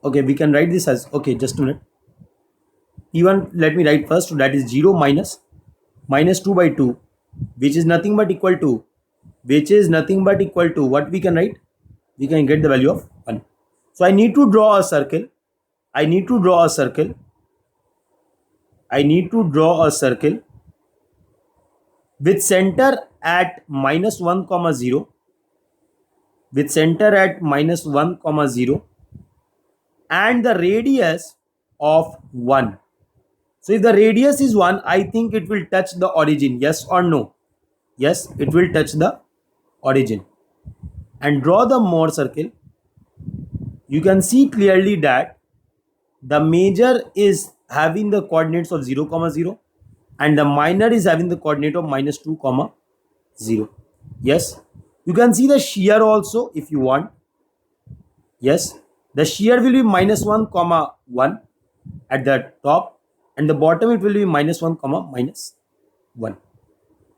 okay, we can write this as, okay, just a minute. P1, let me write first, that is 0 minus -2 by 2, which is nothing but equal to, what we can write? We can get the value of 1. So I need to draw a circle. With center at -1 comma 0, and the radius of 1. So if the radius is 1, I think it will touch the origin. Yes or no? Yes, it will touch the origin. And draw the more circle. You can see clearly that the major is having the coordinates of 0 comma 0 and the minor is having the coordinate of minus 2 comma 0. Yes, you can see the shear also if you want. Yes, the shear will be minus 1 comma 1 at the top, and the bottom it will be minus 1 comma minus 1.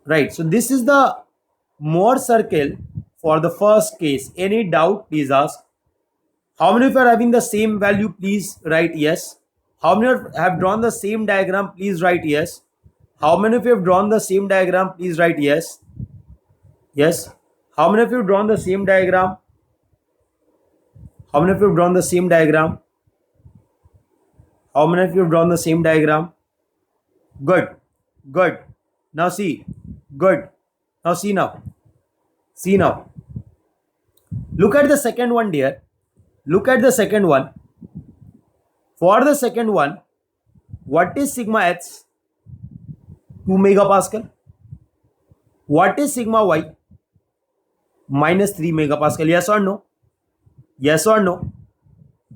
Right, so this is the Mohr circle for the first case. Any doubt, please ask. How many of you are having the same value? Please write yes. How many of you have drawn the same diagram? Please write yes. How many of you have drawn the same diagram? Please write yes. Yes. How many of you have drawn the same diagram? How many of you have drawn the same diagram? How many of you have drawn the same diagram? Good. Good. Now see. Good. Now see now. See now. Look at the second one, dear. Look at the second one. For the second one, what is sigma h? 2 megapascal. What is sigma y? Minus 3 megapascal. Yes or no? Yes or no?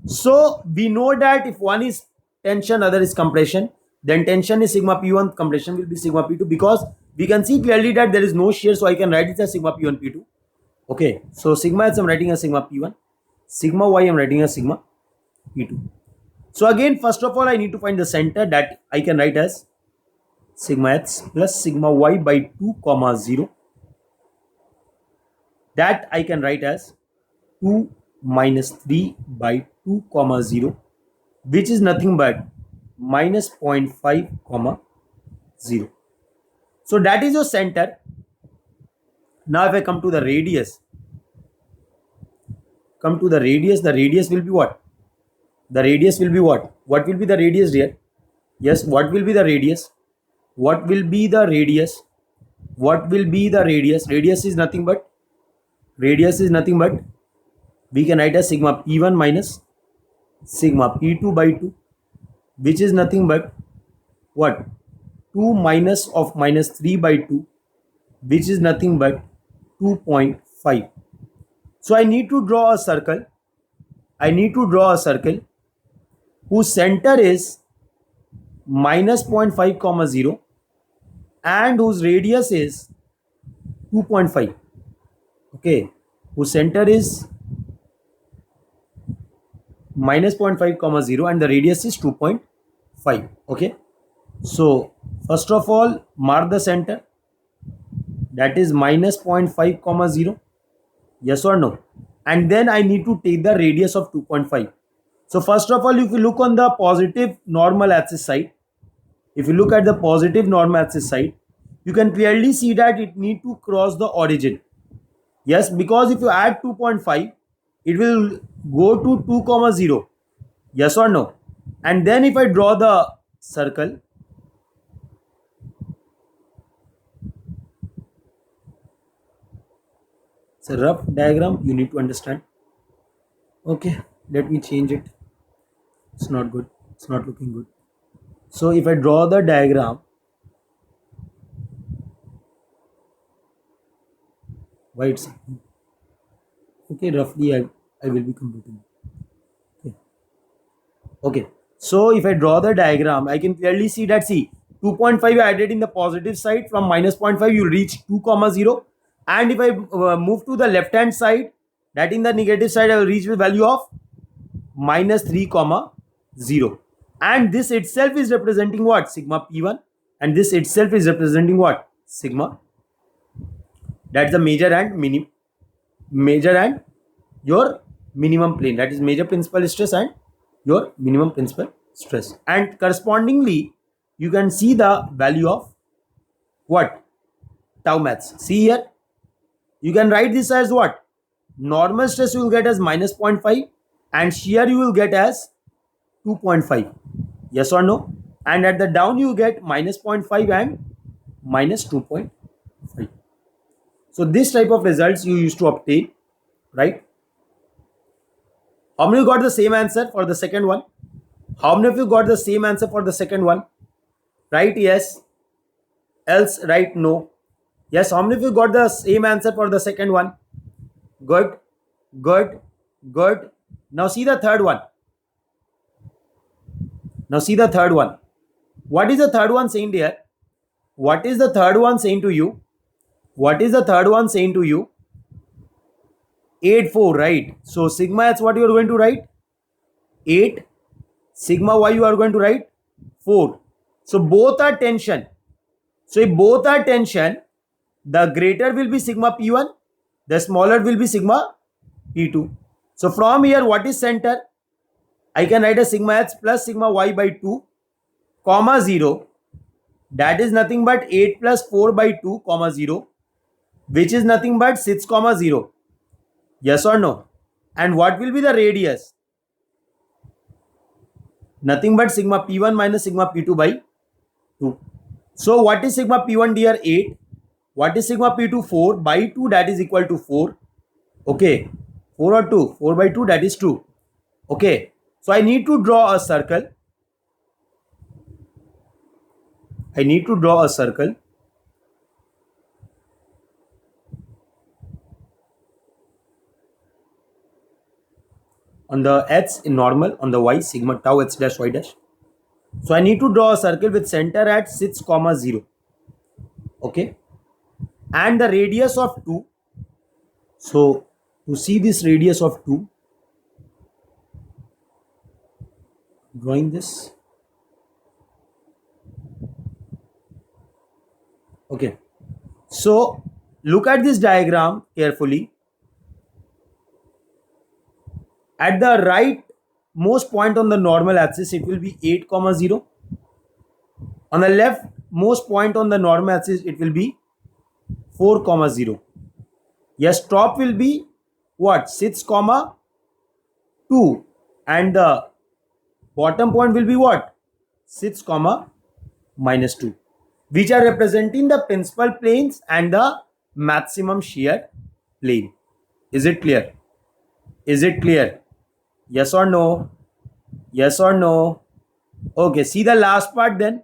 So we know that if one is tension, other is compression, then tension is sigma P1, compression will be sigma P2, because we can see clearly that there is no shear, so I can write it as sigma P1, P2. Okay, so sigma h I'm writing as sigma P1, sigma y I'm writing as sigma P2. So again, first of all, I need to find the center, that I can write as sigma h plus sigma y by 2 comma 0. That I can write as 2 minus 3 by 2 comma 0, which is nothing but minus 0.5 comma 0. So that is your center. Now if I come to the radius, the radius will be what? The radius will be what? What will be the radius, dear? Yes, what will be the radius? What will be the radius? What will be the radius? Radius is nothing but we can write as sigma P1 minus sigma P2 by 2, which is nothing but what? 2 minus of minus 3 by 2, which is nothing but 2.5. So I need to draw a circle. Whose center is minus 0.5 comma 0 and whose radius is 2.5. Okay, whose center is minus 0.5 comma 0 and the radius is 2.5. Okay, so first of all, mark the center, that is minus 0.5 comma 0. Yes or no? And then I need to take the radius of 2.5. So first of all, if you look on the positive normal axis side, you can clearly see that it need to cross the origin. Yes, because if you add 2.5, it will go to 2 comma 0. Yes or no? And then if I draw the circle, it's a rough diagram, you need to understand. Okay, let me change it. It's not good, it's not looking good. So if I draw the diagram, why it's okay, roughly I will be completing. Okay, so if I draw the diagram, I can clearly see that, see, 2.5 added in the positive side, from minus 0.5 you reach 2 comma 0, and if I move to the left hand side, that in the negative side I will reach the value of minus 3 comma 0, and this itself is representing what? Sigma P1, and this itself is representing what? Sigma. That's the major and your minimum plane, that is major principal stress and your minimum principal stress, and correspondingly you can see the value of what? Tau max. See here, you can write this as what? Normal stress you will get as minus 0.5 and shear you will get as 2.5. Yes or no? And at the down you get minus 0.5 and minus 2.5. So this type of results you used to obtain, right? How many of you got the same answer for the second one? How many of you got the same answer for the second one? Write yes, else write no. Yes, how many of you got the same answer for the second one? Good, good, good. Now see the third one. What is the third one saying there? what is the third one saying to you? What is the third one saying to you? 8, 4, right? So sigma h, what you are going to write? 8. Sigma y you are going to write 4. So both are tension. So if both are tension, the greater will be sigma p1, the smaller will be sigma p2. So from here, what is center? I can write a sigma h plus sigma y by 2, comma 0. That is nothing but 8 plus 4 by 2, comma 0, which is nothing but 6, comma 0. Yes or no? And what will be the radius? Nothing but sigma p1 minus sigma p2 by 2. So what is sigma p1, dear? 8. What is sigma p2? 4 by 2, that is equal to 4. Okay. 4 or 2? 4 by 2, that is 2. Okay. So I need to draw a circle. I need to draw a circle. On the x in normal, on the y sigma tau h dash y dash. So I need to draw a circle with center at 6, comma 0. Okay. And the radius of 2. So to see this radius of 2, drawing this. Okay. So look at this diagram carefully. At the right most point on the normal axis, it will be 8, comma 0. On the left most point on the normal axis, it will be 4, comma 0. Yes, top will be what? 6, comma 2. And the bottom point will be what? 6, comma minus 2. Which are representing the principal planes and the maximum shear plane. Is it clear? Is it clear? Yes or no? Yes or no? Okay, see the last part then.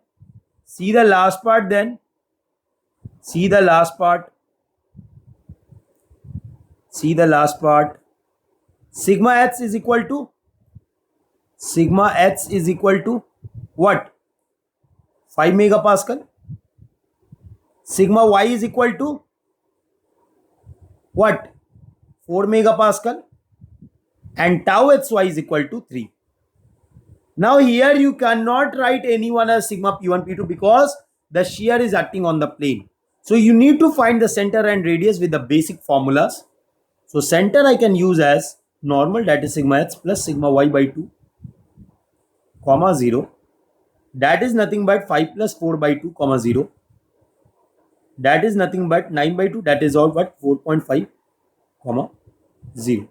See the last part then. See the last part. See the last part. Sigma h is equal to? Sigma h is equal to what? 5 megapascal. Sigma y is equal to what? 4 megapascal. And tau hy is equal to 3. Now here you cannot write anyone as sigma p1, p2 because the shear is acting on the plane. So you need to find the center and radius with the basic formulas. So center I can use as normal, that is sigma h plus sigma y by 2, comma 0. That is nothing but 5 plus 4 by 2, comma 0. That is nothing but 9 by 2, that is all but 4.5, comma 0.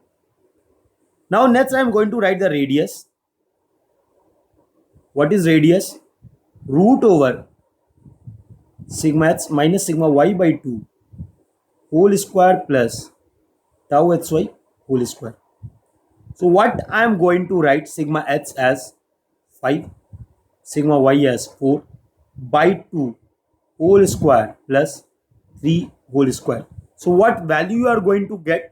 Now next I am going to write the radius. What is radius? Root over sigma h minus sigma y by 2 whole square plus tau hy whole square. So what I am going to write? Sigma h as 5, sigma y as 4 by 2 whole square plus 3 whole square. So what value you are going to get?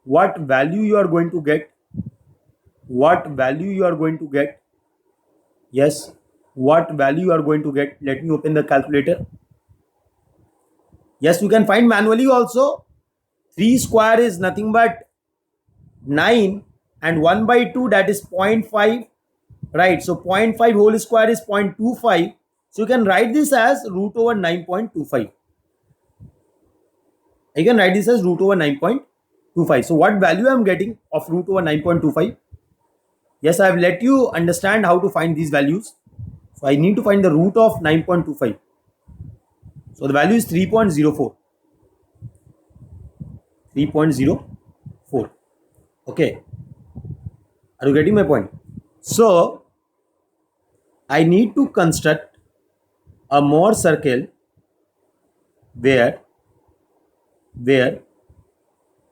What value you are going to get? What value you are going to get? Yes, what value you are going to get? Let me open the calculator. Yes, you can find manually also. 3 square is nothing but 9 and 1 by 2, that is 0.5, right? So 0.5 whole square is 0.25. So you can write this as root over 9.25. I can write this as root over 9.25. So what value I am getting of root over 9.25? Yes, I have let you understand how to find these values. So I need to find the root of 9.25. So the value is 3.04. 3.04. Okay. Are you getting my point? So I need to construct a more circle where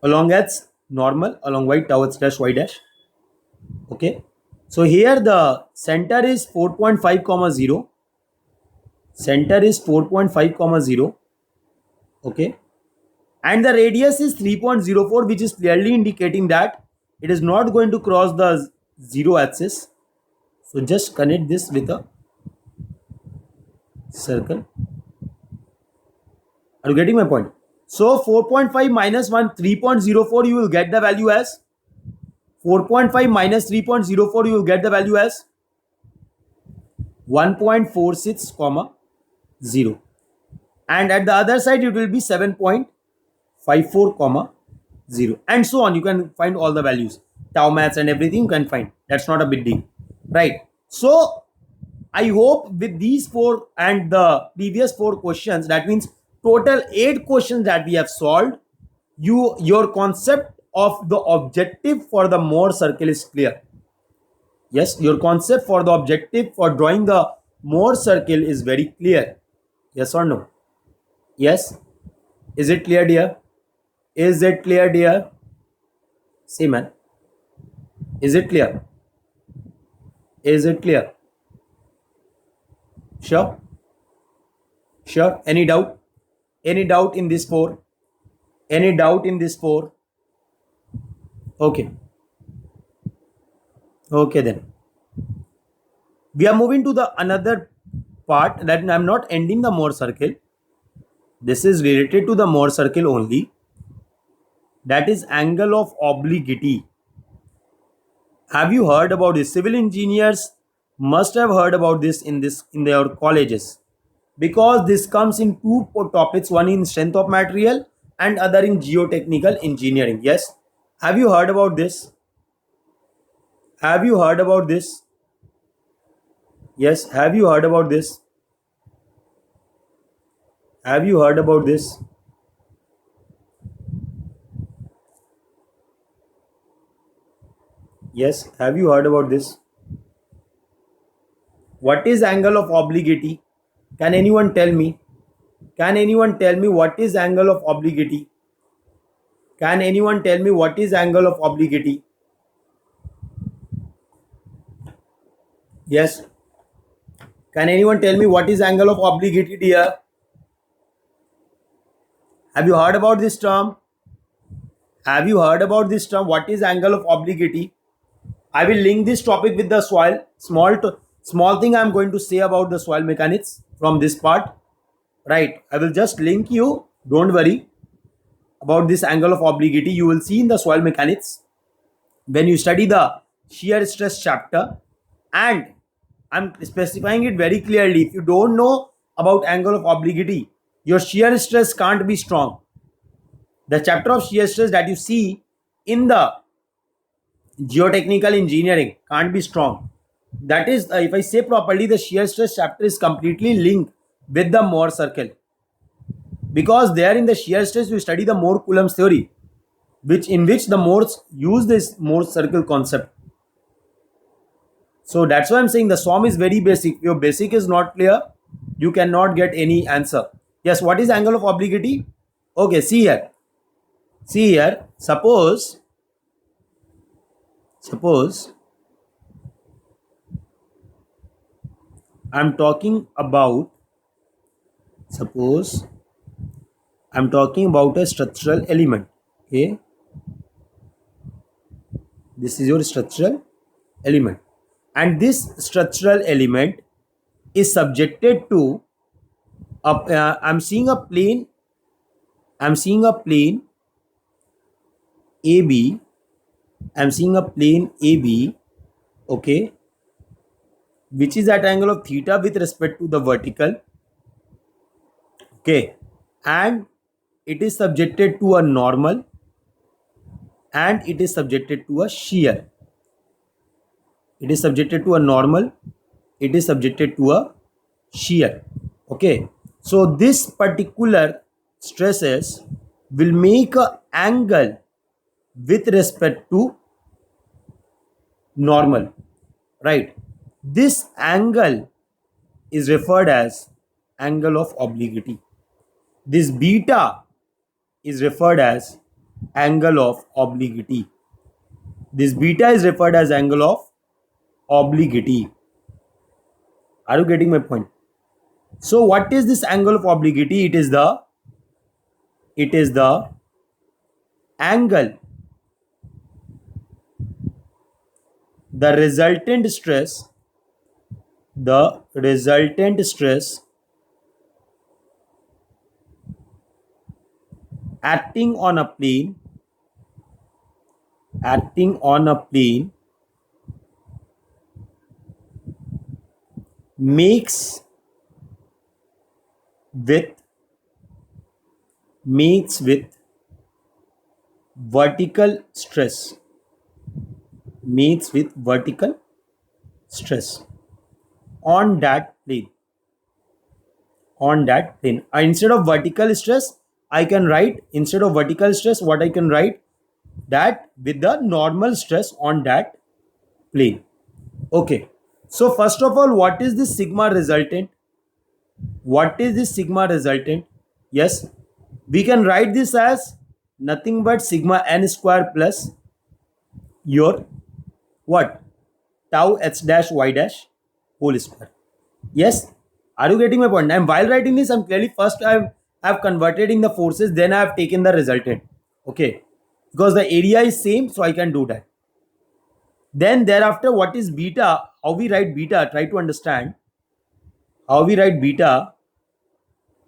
along x normal, along y tau h dash y dash. Okay. So here the center is 4.5, comma 0. Center is 4.5, comma 0. Okay. And the radius is 3.04, which is clearly indicating that it is not going to cross the 0 axis. So just connect this with a circle. Are you getting my point? So 4.5 minus 1, 3.04, you will get the value as 4.5 minus 3.04, you will get the value as 1.46 comma 0, and at the other side it will be 7.54 comma 0, and so on. You can find all the values, tau maths and everything you can find. That's not a big deal, right? So I hope with these 4 and the previous 4 questions, that means total 8 questions that we have solved, your concept of the objective for the Mohr circle is clear. Yes, your concept for the objective for drawing the Mohr circle is very clear. Yes or no? Yes. Is it clear, dear? Is it clear, dear? Say, man. Is it clear? Is it clear? Sure? Sure? Any doubt? Any doubt in this 4? Any doubt in this 4? Okay. Okay then. We are moving to the another part that I'm not ending the Mohr circle. This is related to the Mohr circle only. That is angle of obliquity. Have you heard about this? Civil engineers must have heard about this in their colleges, because this comes in 2 topics, one in strength of material and other in geotechnical engineering. Yes. Have you heard about this? Have you heard about this? Yes. Have you heard about this? Have you heard about this? Yes. Have you heard about this? What is angle of obliquity? Can anyone tell me? Can anyone tell me what is angle of obliquity? Can anyone tell me what is angle of obliquity? Yes. Can anyone tell me what is angle of obliquity, dear? Have you heard about this term? Have you heard about this term? What is angle of obliquity? I will link this topic with the soil. Small thing I am going to say about the soil mechanics from this part. Right. I will just link you. Don't worry about this angle of obliquity. You will see in the soil mechanics when you study the shear stress chapter, and I'm specifying it very clearly. If you don't know about angle of obliquity, your shear stress can't be strong. The chapter of shear stress that you see in the geotechnical engineering can't be strong. That is, if I say properly, the shear stress chapter is completely linked with the Mohr circle, because there in the shear stress you study the Mohr-Coulomb's theory, in which the Mohrs use this Mohr circle concept. So that's why I'm saying the SOM is very basic. If your basic is not clear, you cannot get any answer. Yes, what is angle of obliquity? Okay, see here. See here. Suppose I'm talking about a structural element. Okay, this is your structural element, and this structural element is subjected to I'm seeing a plane AB. I'm seeing a plane AB, okay, which is at angle of theta with respect to the vertical, okay, and it is subjected to a normal, and it is subjected to a shear. It is subjected to a normal, it is subjected to a shear. Okay, so this particular stresses will make a angle with respect to normal, right? This angle is referred as angle of obliquity. This beta is referred as angle of obliquity. This beta is referred as angle of obliquity. Are you getting my point? So what is this angle of obliquity? It is the angle, the resultant stress acting on a plane makes with vertical stress on that plane. Instead of vertical stress, I can write, instead of vertical stress, what I can write, that with the normal stress on that plane. Okay, so first of all, what is this sigma resultant? Yes, we can write this as nothing but sigma n square plus your what, tau h dash y dash whole square. Yes, are you getting my point? And while writing this, I'm clearly, first I've converted in the forces, then I have taken the resultant. Okay, because the area is same, so I can do that. Then thereafter, what is beta? How we write beta? Try to understand how we write beta.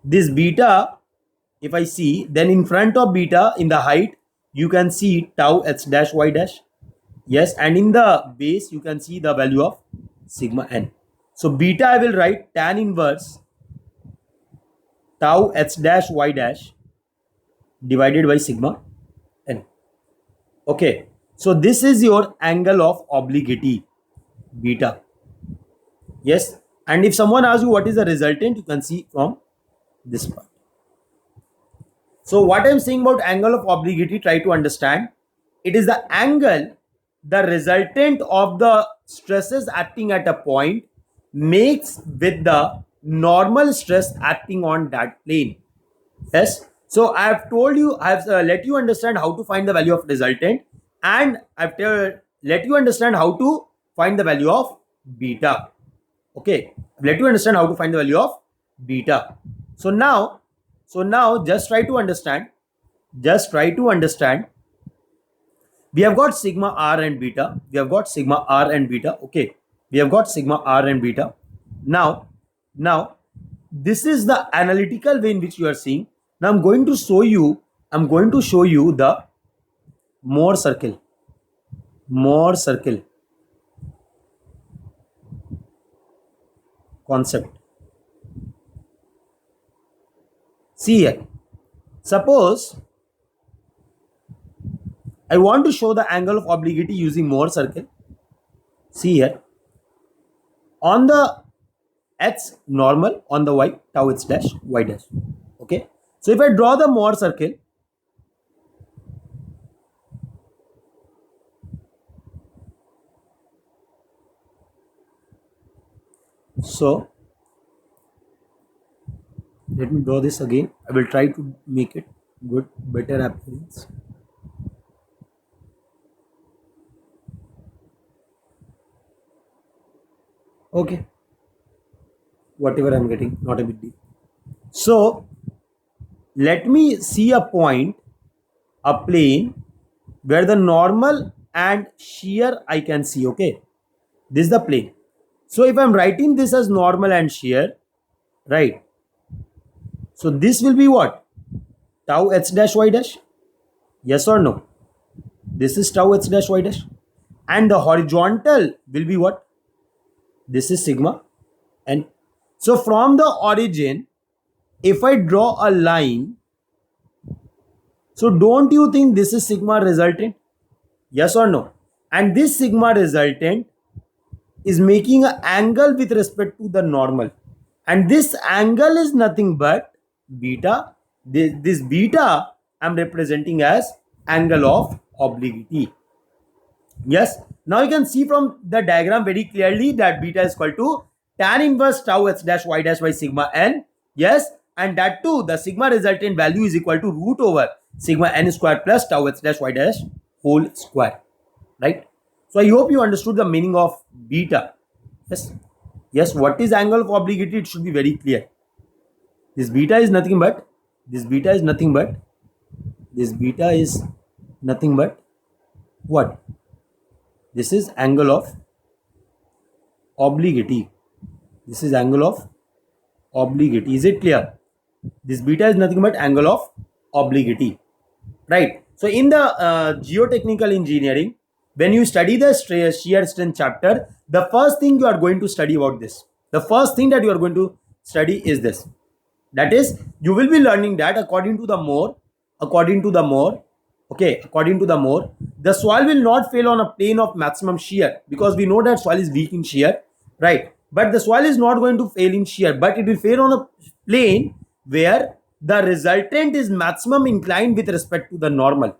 This beta, if I see, then in front of beta in the height, you can see tau h dash y dash. Yes, and in the base, you can see the value of sigma n. So beta, I will write tan inverse tau h dash y dash divided by sigma n. Okay, so this is your angle of obliquity, beta. Yes, and if someone asks you what is the resultant, you can see from this part. So what I am saying about angle of obliquity, try to understand. It is the angle the resultant of the stresses acting at a point makes with the normal stress acting on that plane. Yes. So I have told you, I have let you understand how to find the value of resultant, and I have let you understand how to find the value of beta. Okay, let you understand how to find the value of beta. So now just try to understand. We have got sigma r and beta. Okay, we have got sigma r and beta. Now this is the analytical way in which you are seeing. Now I'm going to show you the Mohr circle. Concept. See here. Suppose I want to show the angle of obliquity using Mohr circle. See here. On the x normal, on the y tau h dash y dash. Okay. So if I draw the Mohr circle, so let me draw this again. I will try to make it good, better appearance. Okay, whatever I'm getting, not a big deal. So let me see a point, a plane where the normal and shear I can see. Okay, this is the plane. So if I'm writing this as normal and shear, right? So this will be what? Tau h dash y dash. Yes or no? This is tau h dash y dash. And the horizontal will be what? This is sigma. And so from the origin, if I draw a line, so don't you think this is sigma resultant? Yes or no? And this sigma resultant is making an angle with respect to the normal. And this angle is nothing but beta. This beta I'm representing as angle of obliquity. Yes. Now you can see from the diagram very clearly that beta is equal to tan inverse tau h dash y dash by sigma n. Yes. And that too, the sigma resultant value is equal to root over sigma n square plus tau h dash y dash whole square. Right. So I hope you understood the meaning of beta. Yes. Yes. What is angle of obliquity? It should be very clear. This beta is nothing but what? This is angle of obliquity. Is it clear? This beta is nothing but angle of obliquity. right? So in the geotechnical engineering, when you study the shear strength chapter, the first thing you are going to study about this, the first thing that you are going to study is this. That is, you will be learning that according to the Moore, according to the Moore, the soil will not fail on a plane of maximum shear, because we know that soil is weak in shear, right? But the soil is not going to fail in shear, but it will fail on a plane where the resultant is maximum inclined with respect to the normal,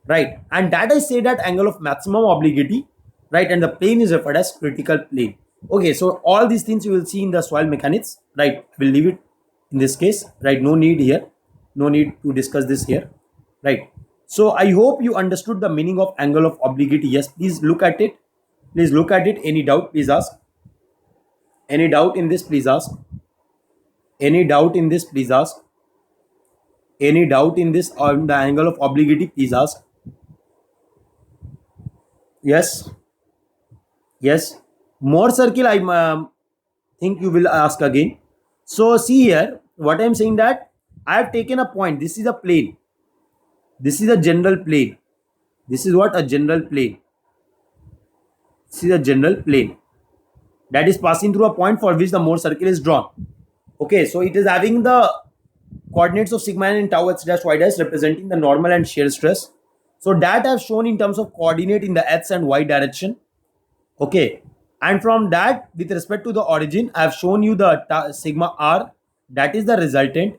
right? And that I say that angle of maximum obliquity, right? And the plane is referred as critical plane. Okay, so all these things you will see in the soil mechanics, right? We'll leave it in this case, right? No need here, no need to discuss this here, right? So I hope you understood the meaning of angle of obliquity. Yes, please look at it, please look at it. Any doubt, please ask. Any doubt in this, please ask. Any doubt in this, please ask. Any doubt in this on the angle of obliquity, please ask. Yes, yes. More circle, I think you will ask again. So see here, what I am saying, that I have taken a point. This is a plane. This is a general plane. This is what? A general plane. This is a general plane that is passing through a point for which the Mohr circle is drawn. Okay, so it is having the coordinates of sigma n and tau h dash y dash representing the normal and shear stress. So that I have shown in terms of coordinate in the x and y direction. Okay, and from that, with respect to the origin, I have shown you the sigma r, that is the resultant.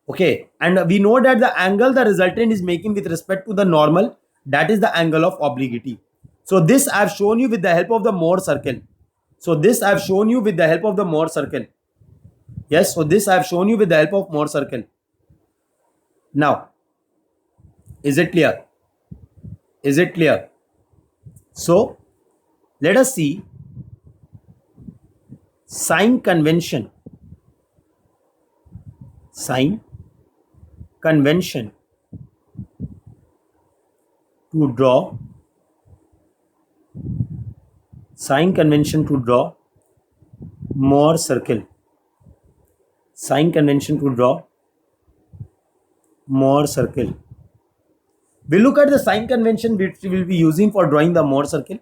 Okay, and we know that the angle the resultant is making with respect to the normal, that is the angle of obliquity. So this I have shown you with the help of the Mohr circle. So this I have shown you with the help of the Mohr circle. Yes, so this I have shown you with the help of Mohr circle. Now, is it clear? Is it clear? So let us see sign convention. Sign convention to draw. Sign convention to draw Mohr circle. Sign convention to draw Mohr circle. We look at the sign convention which we will be using for drawing the Mohr circle.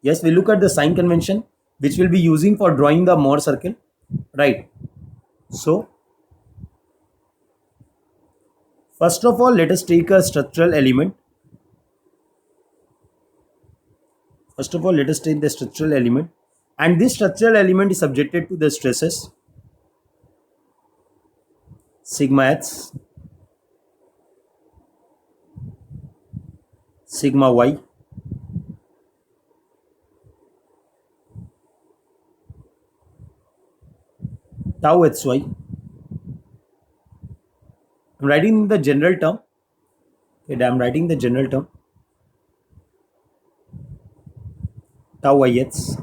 Yes, we look at the sign convention which we'll be using for drawing the Mohr circle, right? So first of all, let us take a structural element. First of all, let us take the structural element, and this structural element is subjected to the stresses sigma x, sigma y, tau hy. I'm writing the general term. Okay, I'm writing the general term. Tau ix.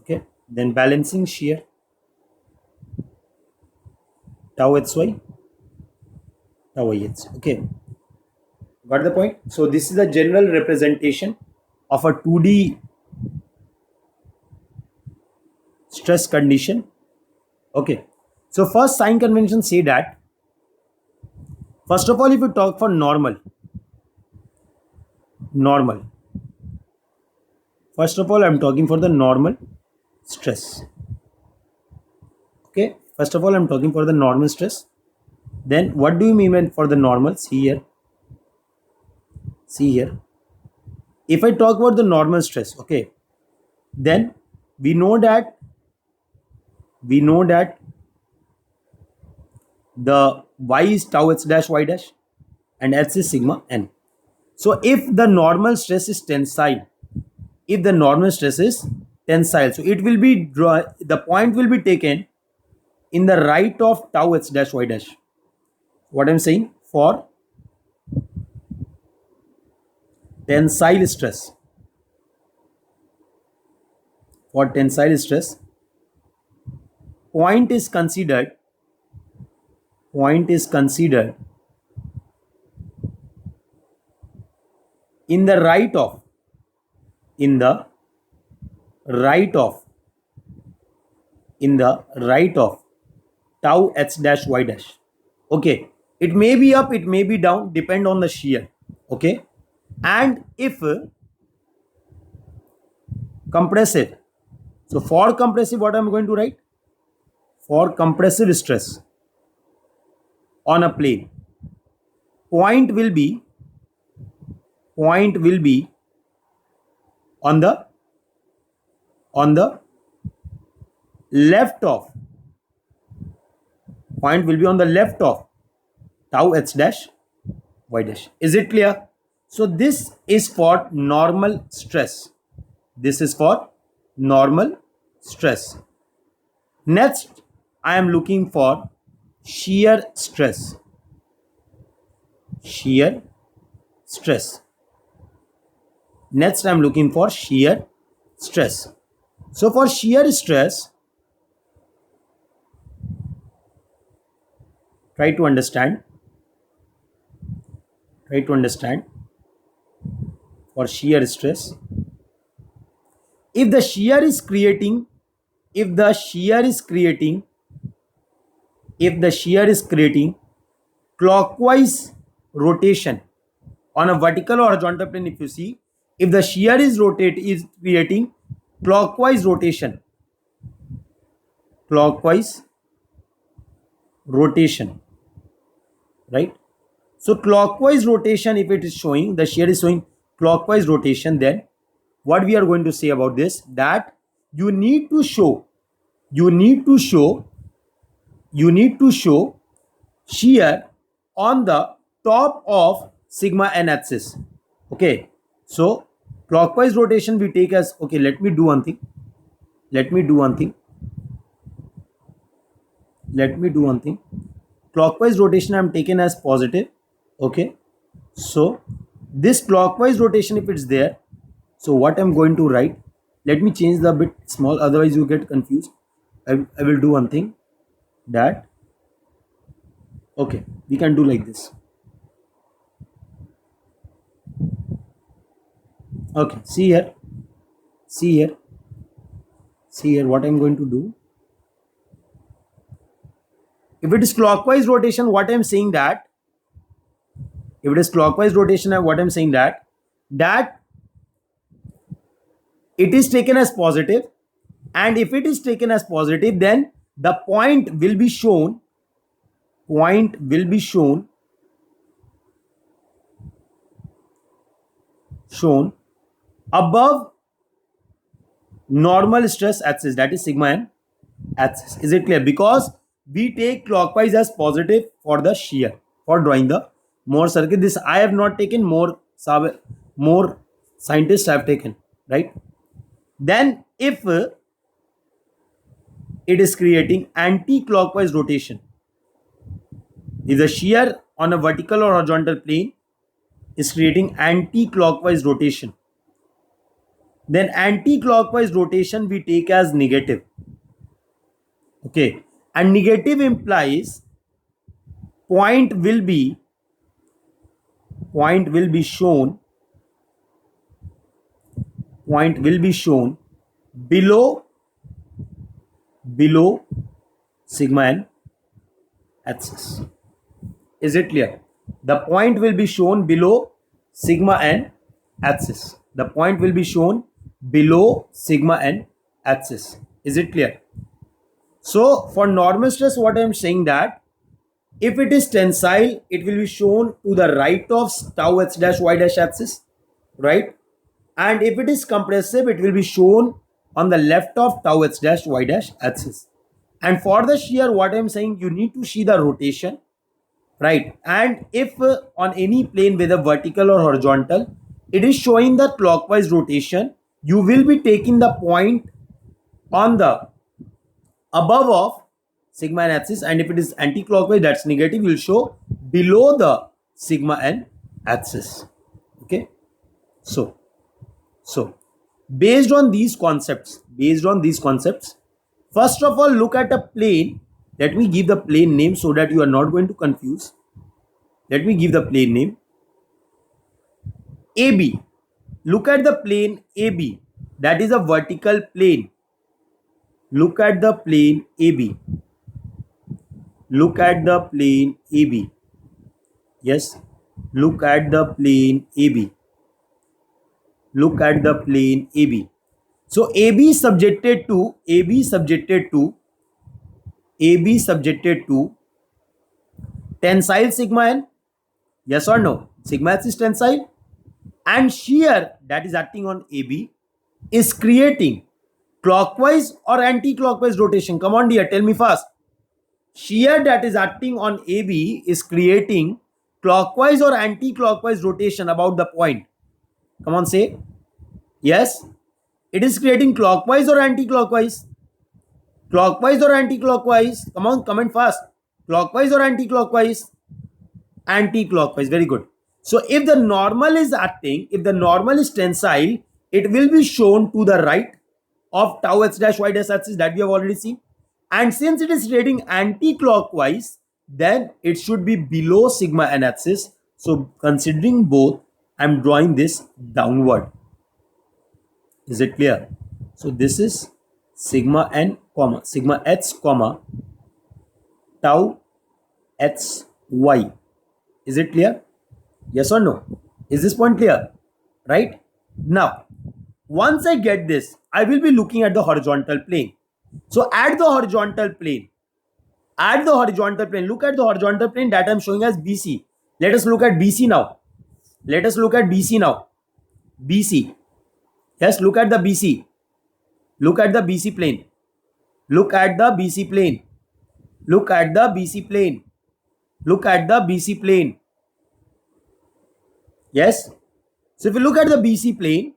Okay, then balancing shear tau hy, tau ix. Okay, got the point? So this is a general representation of a 2D stress condition. Okay, so first sign convention say that, first of all, if you talk for normal, first of all, I'm talking for the normal stress. Okay, first of all, I'm talking for the normal stress. Then what do you mean for the normal? See here. See here. If I talk about the normal stress, okay, then we know that the y is tau h dash y dash and h is sigma n. So if the normal stress is tensile, so it will be the point will be taken in the right of tau h dash y dash. What I'm saying, for tensile stress, point is considered in the right of in the right of tau h dash y dash. Okay, it may be up, it may be down, depend on the shear. Okay, and if compressive, so for compressive, what I'm going to write? For compressive stress on a plane, point will be on the left of tau h dash y dash. Is it clear? So this is for normal stress. This is for normal stress. Next, I am looking for shear stress. Shear stress. Next, I am looking for shear stress. So for shear stress, try to understand. For shear stress, if the shear is creating clockwise rotation on a vertical or horizontal plane, if you see, if the shear is creating clockwise rotation, right? So clockwise rotation, if it is showing, the shear is showing clockwise rotation, then what we are going to say about this, that you need to show shear on the top of sigma n axis. Okay, so clockwise rotation we take as, okay, let me do one thing. Clockwise rotation I am taken as positive. Okay, so this clockwise rotation, if it's there, so what I'm going to write, let me change the bit small, otherwise you get confused. I will do one thing, that, okay, we can do like this. Okay, see here what I'm going to do. If it is clockwise rotation, what I'm saying that, that it is taken as positive, and if it is taken as positive, then the point will be shown above normal stress axis, that is sigma n axis. Is it clear? Because we take clockwise as positive for the shear, for drawing the more circuit. This I have not taken, more scientists have taken, right? Then if it is creating anti-clockwise rotation, if the shear on a vertical or horizontal plane is creating anti-clockwise rotation, then anti-clockwise rotation we take as negative. Okay, and negative implies point will be shown below sigma n axis. Is it clear? The point will be shown below sigma n axis. Is it clear? So for normal stress, what I am saying, that if it is tensile, it will be shown to the right of tau h dash y dash axis, right? And if it is compressive, it will be shown on the left of tau h dash y dash axis. And for the shear, what I am saying, you need to see the rotation, right? And if on any plane, whether vertical or horizontal, it is showing the clockwise rotation, you will be taking the point on the above of sigma n axis, and if it is anti-clockwise, that's negative, will show below the sigma n axis. Okay, so based on these concepts, first of all, look at a plane. Let me give the plane name so that you are not going to confuse. Let me give the plane name AB. Look at the plane AB, that is a vertical plane. look at the plane AB. Look at the plane AB. Yes, look at the plane AB. Look at the plane AB. So AB is subjected to tensile sigma n. Yes or no? Sigma x is tensile, and shear that is acting on AB is creating clockwise or anti-clockwise rotation. Come on dear, tell me fast. Shear that is acting on AB is creating clockwise or anti-clockwise rotation about the point. Come on, say. Yes, it is creating clockwise or anti-clockwise. Clockwise or anti-clockwise. Come on, comment fast. Clockwise or anti-clockwise. Anti-clockwise. Very good. So if the normal is acting, if the normal is tensile, it will be shown to the right of tau x dash y dash axis that we have already seen. And since it is trading anti-clockwise, then it should be below sigma n axis. So considering both, I am drawing this downward. Is it clear? So this is sigma n comma sigma x comma tau x y. Is it clear? Yes or no? Is this point clear? Right? Now, once I get this, I will be looking at the horizontal plane. So at the horizontal plane, look at the horizontal plane that I am showing as BC. Let us look at BC now. BC. Yes, look at the BC. Look at the BC plane. Look at the BC plane. Look at the BC plane. Look at the BC plane. Yes. So if you look at the BC plane,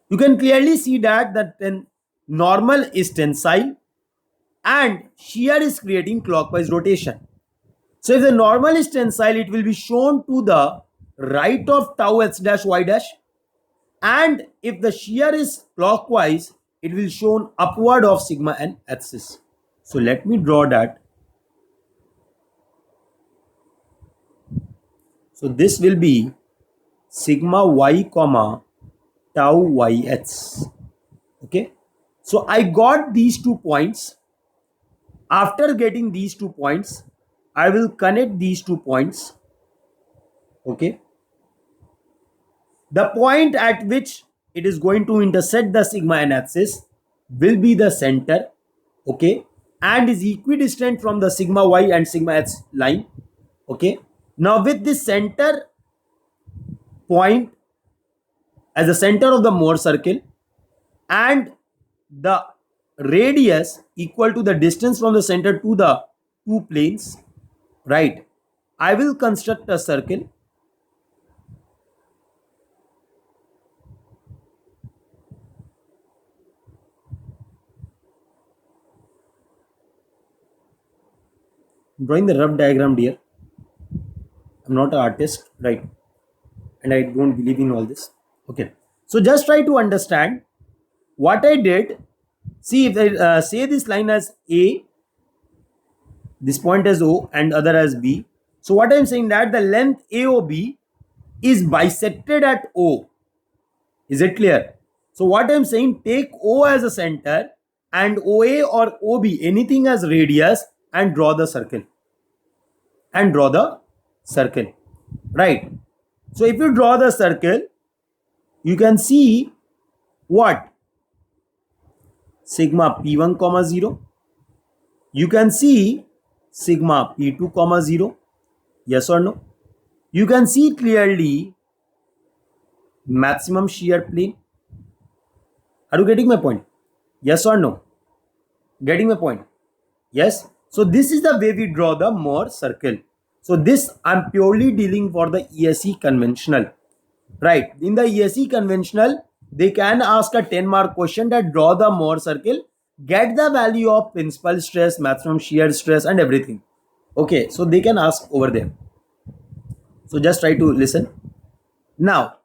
you can clearly see that the normal is tensile and shear is creating clockwise rotation. So if the normal is tensile, it will be shown to the right of tau x dash y dash, and if the shear is clockwise, it will shown upward of sigma n axis. So let me draw that. So this will be sigma y comma tau yx. Okay. So I got these 2 points. After getting these 2 points, I will connect these 2 points. Okay. The point at which it is going to intersect the sigma n axis will be the center. Okay. And is equidistant from the sigma y and sigma x line. Okay. Now with this center point as the center of the Mohr circle and the radius equal to the distance from the center to the 2 planes, right? I will construct a circle. Drawing the rough diagram, dear. I'm not an artist, right? And I don't believe in all this. Okay. So just try to understand what I did. See, if I say this line as A, this point as O and other as B. So what I'm saying that the length AOB is bisected at O. Is it clear? So what I'm saying, take O as a center and OA or OB, anything as radius, and draw the circle. Right? So if you draw the circle, you can see what? Sigma P1 comma 0. You can see sigma P2 comma 0. Yes or no? You can see clearly maximum shear plane. Are you getting my point? Yes or no? Getting my point? Yes. So this is the way we draw the Mohr circle. So this I'm purely dealing for the ESE conventional. Right. In the ESE conventional, they can ask a 10-mark question that draw the Mohr circle, get the value of principal stress, maximum shear stress and everything. Okay. So they can ask over there. So just try to listen. Now,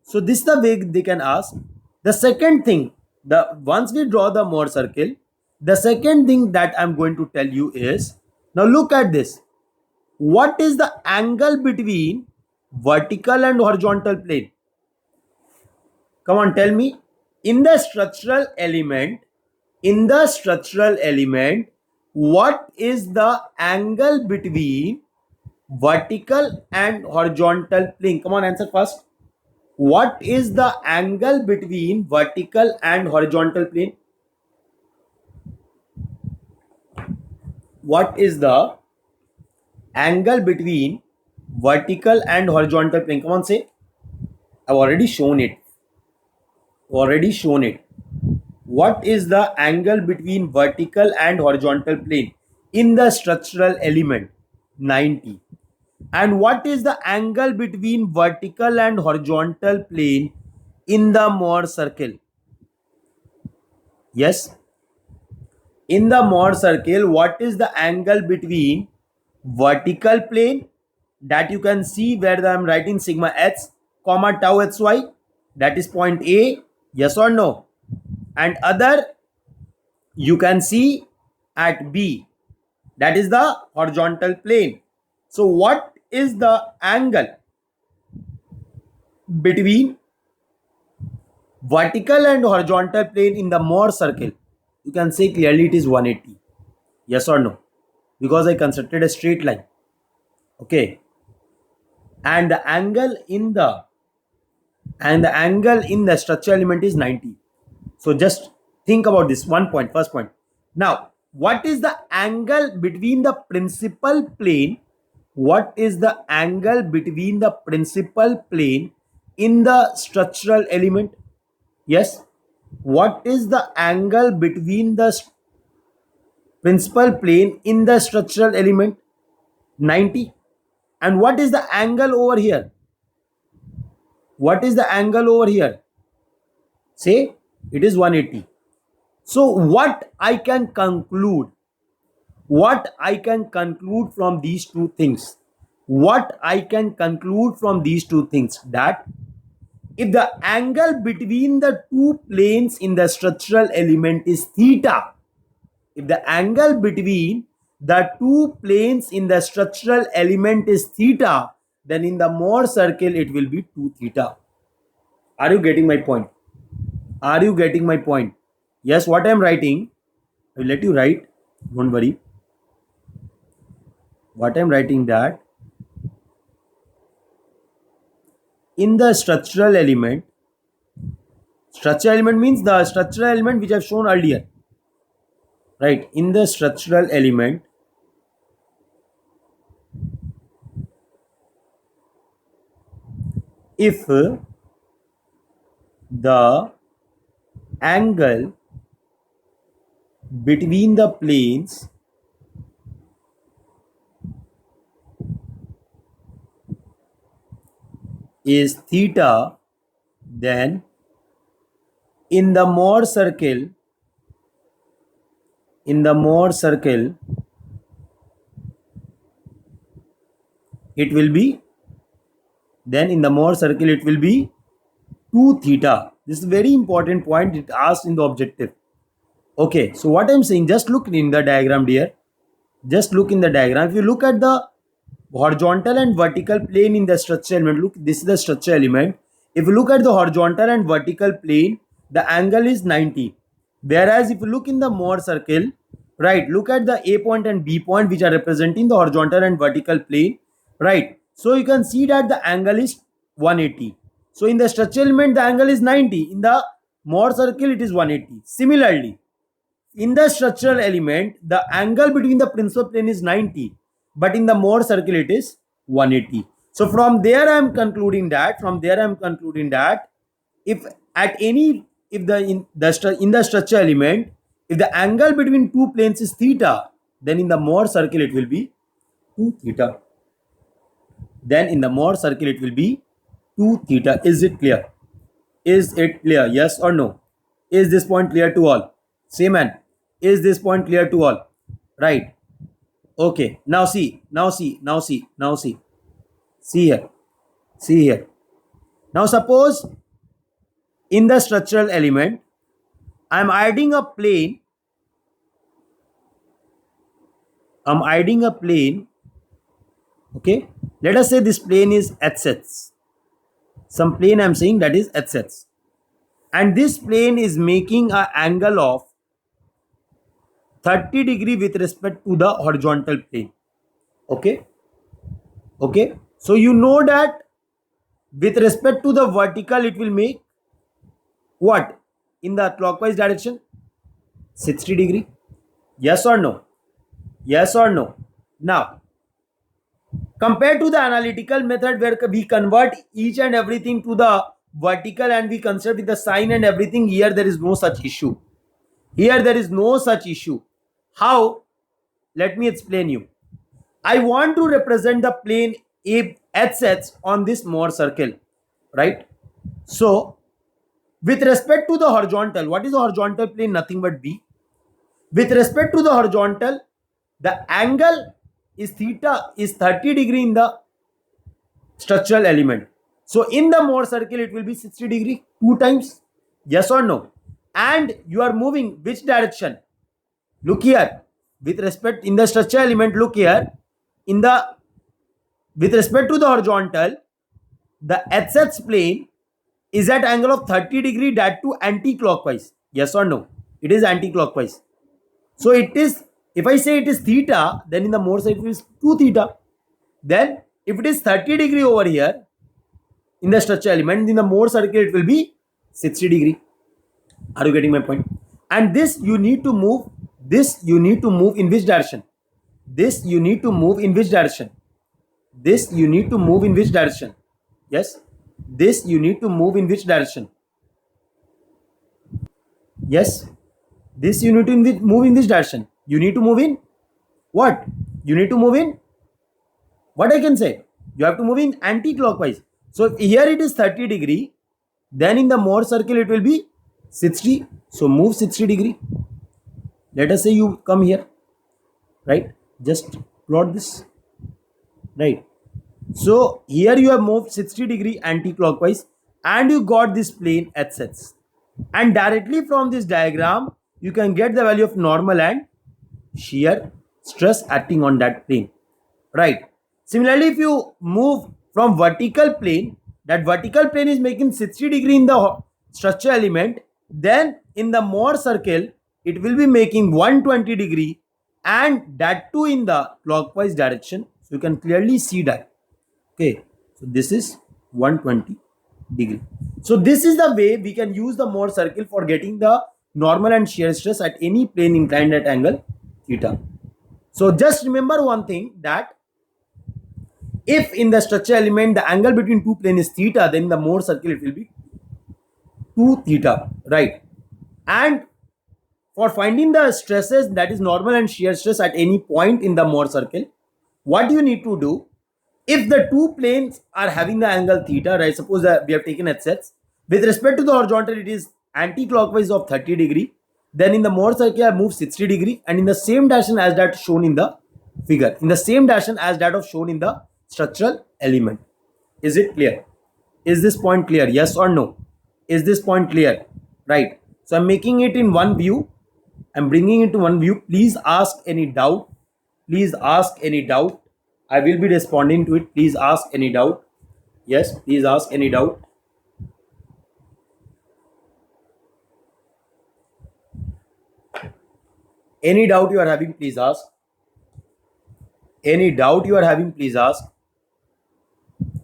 so this is the way they can ask. The second thing, once we draw the Mohr circle, the second thing that I'm going to tell you is, now look at this. What is the angle between vertical and horizontal plane? Come on, tell me. In the structural element, in the structural element, what is the angle between vertical and horizontal plane? Come on, answer first. What is the angle between vertical and horizontal plane? What is the angle between vertical and horizontal plane? Come on, say. I've already shown it. What is the angle between vertical and horizontal plane in the structural element? 90. And what is the angle between vertical and horizontal plane in the Mohr circle? Yes. In the Mohr circle, what is the angle between vertical plane, that you can see where I am writing sigma h comma tau hy, that is point A, yes or no? And other you can see at B, that is the horizontal plane. So what is the angle between vertical and horizontal plane in the Mohr circle? You can say clearly it is 180. Yes or no? Because I constructed a straight line. Okay. And the angle in the structural element is 90. So just think about this one point, first point. Now, what is the angle between the principal plane? What is the angle between the principal plane in the structural element? Yes. What is the angle between the principal plane in the structural element? 90. And what is the angle over here? What is the angle over here? Say it is 180. So what I can conclude? What I can conclude from these two things? What I can conclude from these two things? That if the angle between the two planes in the structural element is theta, if the angle between the two planes in the structural element is theta, then in the Mohr circle it will be 2 theta. Are you getting my point? Are you getting my point? Yes, what I am writing, I will let you write, don't worry. What I am writing, that in the structural element means the structural element which I have shown earlier, right? In the structural element, if the angle between the planes is theta, then in the Mohr circle, it will be, then in the Mohr circle it will be 2 theta. This is a very important point, it asked in the objective. Okay, so what I'm saying, just look in the diagram, dear. Just look in the diagram. If you look at the horizontal and vertical plane in the structure element, look, this is the structure element. If you look at the horizontal and vertical plane, the angle is 90. Whereas if you look in the Mohr circle, right, look at the A point and B point which are representing the horizontal and vertical plane, right? So you can see that the angle is 180. So in the structure element, the angle is 90. In the Mohr circle, it is 180. Similarly, in the structural element, the angle between the principal plane is 90, but in the Mohr circle it is 180. So from there I am concluding that, if at any, if the in the structure element, if the angle between two planes is theta, then in the Mohr circle it will be 2 theta. Then in the Mohr circle it will be 2 theta. Is it clear? Is it clear? Yes or no? Is this point clear to all? Say man, is this point clear to all? Right. Okay. Now see. See here. Now suppose in the structural element, I am adding a plane. Okay. Let us say this plane is HZ. Some plane I am saying that is HZ. And this plane is making an angle of 30 degree with respect to the horizontal plane. Okay. So you know that with respect to the vertical, it will make what? In the clockwise direction? 60 degree. Yes or no? Yes or no? Now, compared to the analytical method where we convert each and everything to the vertical and we consider with the sign and everything, here there is no such issue. Here there is no such issue. How? Let me explain you. I want to represent the plane HZ on this Mohr circle, right? So, with respect to the horizontal, what is the horizontal plane? Nothing but B. With respect to the horizontal, the angle is theta is 30 degree in the structural element. So in the Mohr circle, it will be 60 degree 2 times. Yes or no? And you are moving which direction? Look here. With respect in the structural element, look here. In the with respect to the horizontal, the HZ plane is at angle of 30 degree, that to anti-clockwise. Yes or no? It is anti-clockwise. So it is, if I say it is theta, then in the Mohr side it is 2 theta. Then if it is 30 degree over here in the structure element, in the Mohr circle it will be 60 degree. Are you getting my point? And this you need to move, this you need to move in which direction? This you need to move in which direction? This you need to move in which direction? Yes. This you need to move in which direction? Yes. This you need to move in this direction. You need to move in what? You need to move in what I can say? You have to move in anti-clockwise. So if here it is 30 degree, then in the Mohr circle it will be 60. So move 60 degree. Let us say you come here, right? Just plot this, right? So here you have moved 60 degree anti-clockwise and you got this plane HZ. And directly from this diagram, you can get the value of normal and shear stress acting on that plane, right? Similarly, if you move from vertical plane, that vertical plane is making 60 degree in the structure element, then in the Mohr circle it will be making 120 degree, and that too in the clockwise direction. So you can clearly see that. Okay, so this is 120 degree. So this is the way we can use the Mohr circle for getting the normal and shear stress at any plane inclined at angle theta. So just remember one thing, that if in the structure element the angle between two planes is theta, then the Mohr circle it will be 2 theta, right? And for finding the stresses, that is normal and shear stress at any point in the Mohr circle, what you need to do, if the two planes are having the angle theta, right? Suppose that we have taken HZ. With respect to the horizontal, it is anti-clockwise of 30 degree. Then in the Mohr circle, I move 60 degree, and in the same direction as that shown in the figure, in the same direction as that of shown in the structural element. Is it clear? Is this point clear? Yes or no? Is this point clear? Right. So I'm making it in one view. I'm bringing it to one view. Please ask any doubt. Please ask any doubt. I will be responding to it. Please ask any doubt. Yes, please ask any doubt. Any doubt you are having, please ask. Any doubt you are having, please ask.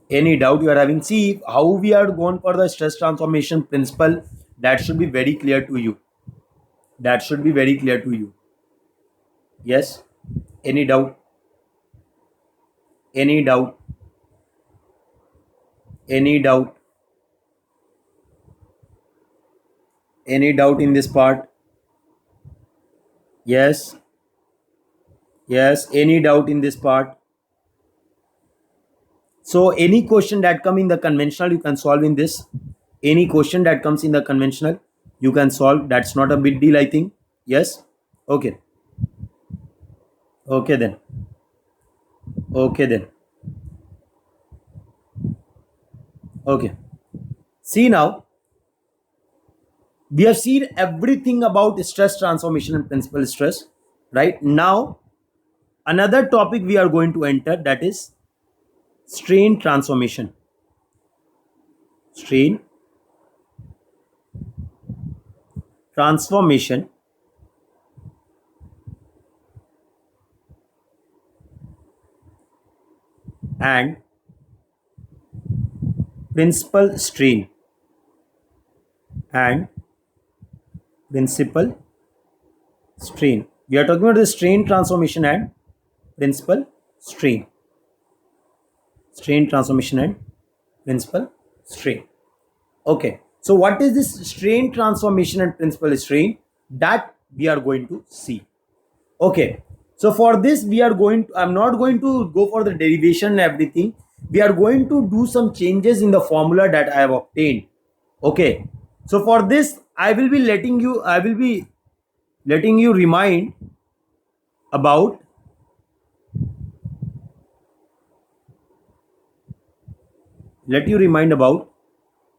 Any doubt you are having. See how we are going for the stress transformation principle. That should be very clear to you. That should be very clear to you. Yes. Any doubt? Any doubt? Any doubt? Any doubt in this part? Yes. Yes. Any doubt in this part? So any question that come in the conventional, you can solve in this. Any question that comes in the conventional, you can solve. That's not a big deal, I think. Yes. Okay. Okay then. Okay then. Okay. See now, we have seen everything about stress transformation and principal stress. Right now, another topic we are going to enter, that is strain transformation. Strain transformation and principal strain and principal strain. We are talking about the strain transformation and principal strain. Strain transformation and principal strain. Okay. So what is this strain transformation and principal strain? That we are going to see. Okay. So for this we are going to, I'm not going to go for the derivation and everything. We are going to do some changes in the formula that I have obtained. Okay. So for this I will be letting you remind about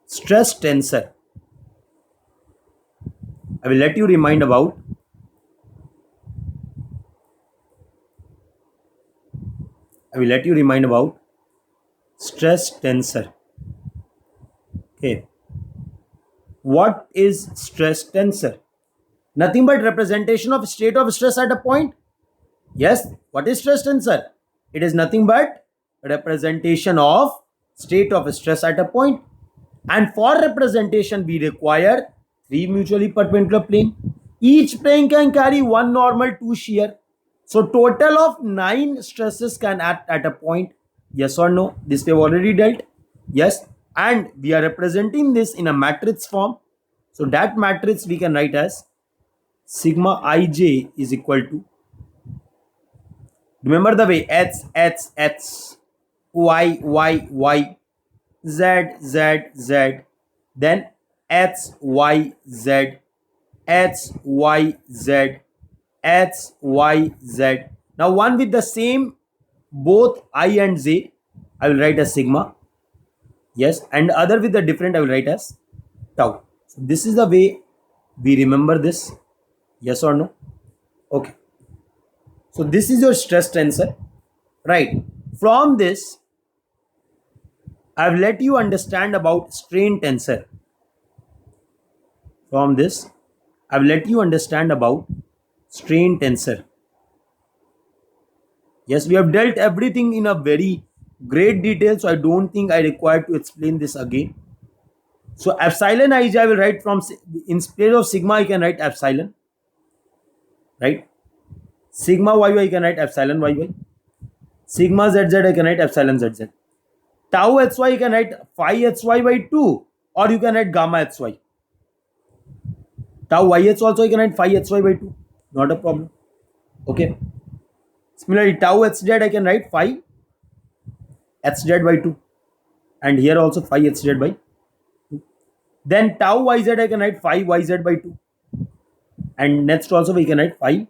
stress tensor. I will let you remind about stress tensor. Okay. What is stress tensor? Nothing but representation of state of stress at a point. Yes, what is stress tensor? It is nothing but representation of state of stress at a point. And for representation, we require three mutually perpendicular plane. Each plane can carry one normal, two shear. So total of 9 stresses can act at a point. Yes or no? This we have already dealt. Yes. And we are representing this in a matrix form. So that matrix we can write as sigma ij is equal to, remember the way, x, y, z, then x, y, z, x, y, z. Now one with the same both I and j, I will write as sigma. Yes, and other with the different I will write as tau. So this is the way we remember this. Yes or no? Okay. So this is your stress tensor, right? From this, I've let you understand about strain tensor. From this, I've let you understand about strain tensor. Yes, we have dealt everything in a very great detail, so I don't think I require to explain this again. So epsilon ij I will write from, in place of sigma I can write epsilon, right? Sigma yy I can write epsilon yy. Sigma zz I can write epsilon zz. Tau hy you can write phi hy by 2, or you can write gamma hy. Tau yh also you can write phi hy by 2, not a problem. Okay. Similarly, tau hz I can write phi hz by 2, and here also phi hz by 2. Then tau yz I can write phi yz by 2, and next also we can write phi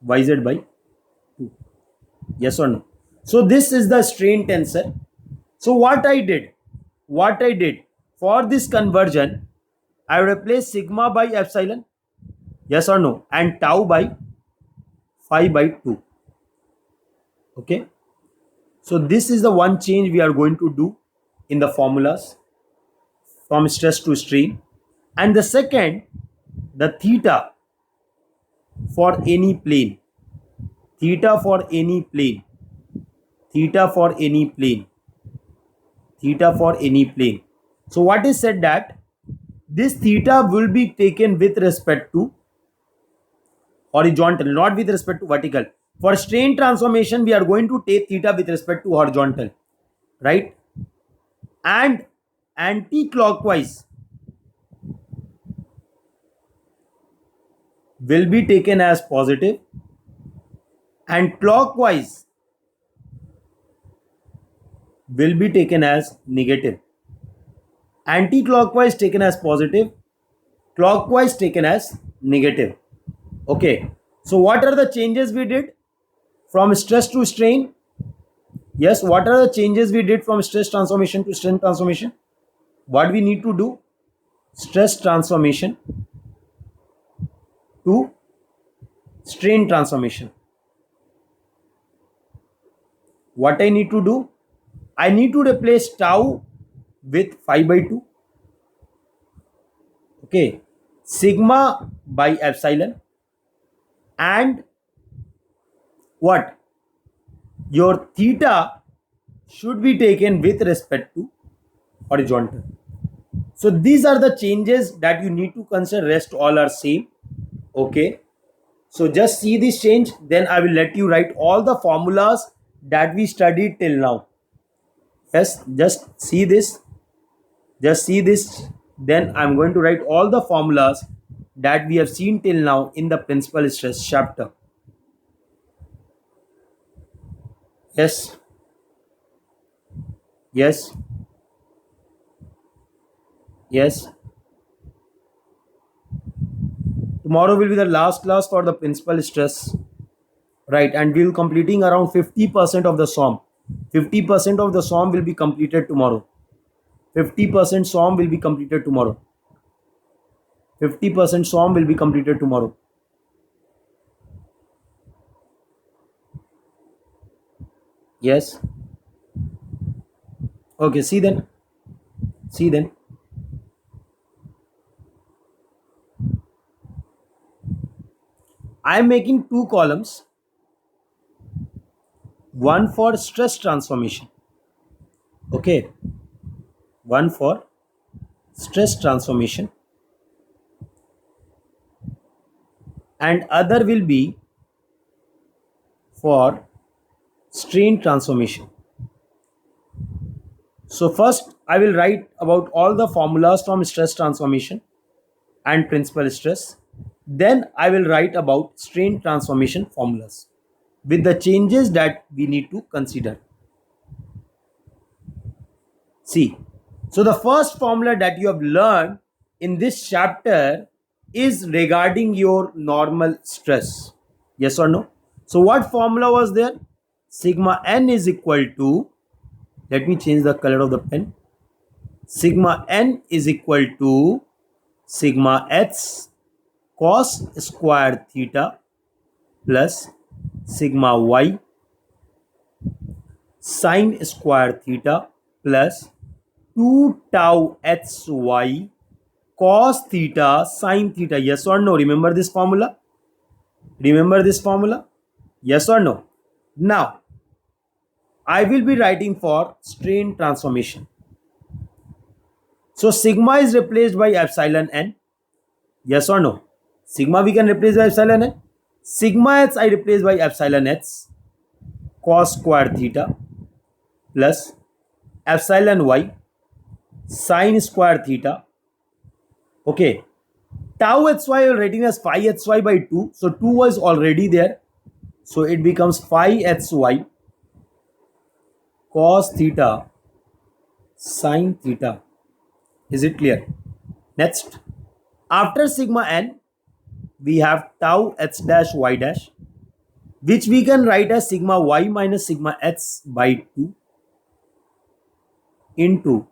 yz by 2. Yes or no? So this is the strain tensor. So what I did for this conversion, I replaced sigma by epsilon. Yes or no? And tau by phi by 2. Okay. So this is the one change we are going to do in the formulas from stress to strain. And the second, the theta for any plane. Theta for any plane. So what is said that this theta will be taken with respect to horizontal, not with respect to vertical. For strain transformation, we are going to take theta with respect to horizontal, right? And anti-clockwise will be taken as positive, and clockwise will be taken as negative. Anti-clockwise taken as positive, clockwise taken as negative. Okay. So what are the changes we did from stress to strain? Yes, what are the changes we did from stress transformation to strain transformation? What we need to do? Stress transformation to strain transformation. What I need to do? I need to replace tau with phi by 2. Okay. Sigma by epsilon, and what? Your theta should be taken with respect to horizontal. So these are the changes that you need to consider. Rest all are same. Okay. So just see this change. Then I will let you write all the formulas that we studied till now. Yes, just see this. Just see this. Then I'm going to write all the formulas that we have seen till now in the principal stress chapter. Yes. Yes. Yes. Tomorrow will be the last class for the principal stress. Right. And we'll completing around 50% of the SOM. 50% of the SOM will be completed tomorrow. 50% SOM will be completed tomorrow. 50% SOM will be completed tomorrow. Yes. Okay. See then. See then. I am making two columns. One for stress transformation. Okay. One for stress transformation. And other will be for strain transformation. So first I will write about all the formulas from stress transformation and principal stress. Then I will write about strain transformation formulas with the changes that we need to consider. See, so the first formula that you have learned in this chapter is regarding your normal stress. Yes or no? So what formula was there? Sigma n is equal to, let me change the color of the pen. Sigma n is equal to sigma h cos square theta plus sigma y sin square theta plus 2 tau hy cos theta sin theta. Yes or no? Remember this formula? Remember this formula? Yes or no? Now, I will be writing for strain transformation. So, sigma is replaced by epsilon n. Yes or no? Sigma we can replace by epsilon n. Sigma h I replace by epsilon h cos square theta plus epsilon y sin square theta. Okay. Tau hy writing as phi hy by 2. So 2 was already there. So it becomes phi hy cos theta sin theta. Is it clear? Next, after sigma n, we have tau h dash y dash, which we can write as sigma y minus sigma h by 2 into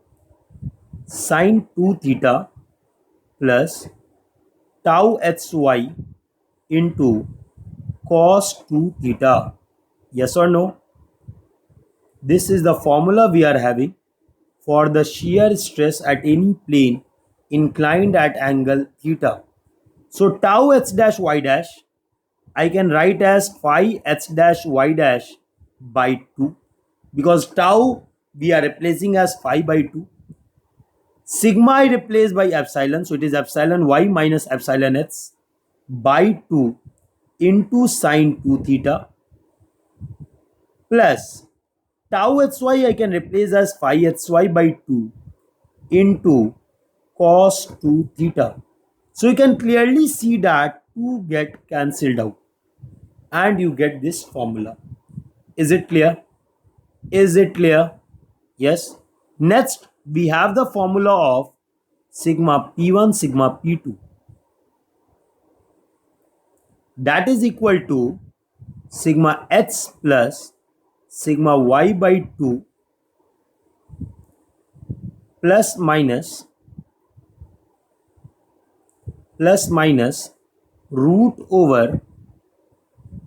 sin 2 theta plus tau hy into cos 2 theta. Yes or no? This is the formula we are having for the shear stress at any plane inclined at angle theta. So tau h dash y dash I can write as phi h dash y dash by 2, because tau we are replacing as phi by 2. Sigma I replace by epsilon, so it is epsilon y minus epsilon h by 2 into sin 2 theta plus tau hy I can replace as phi hy by 2 into cos 2 theta. So you can clearly see that 2 get cancelled out and you get this formula. Is it clear? Is it clear? Yes. Next, we have the formula of sigma P1, sigma P2. That is equal to sigma h plus sigma y by 2 plus minus root over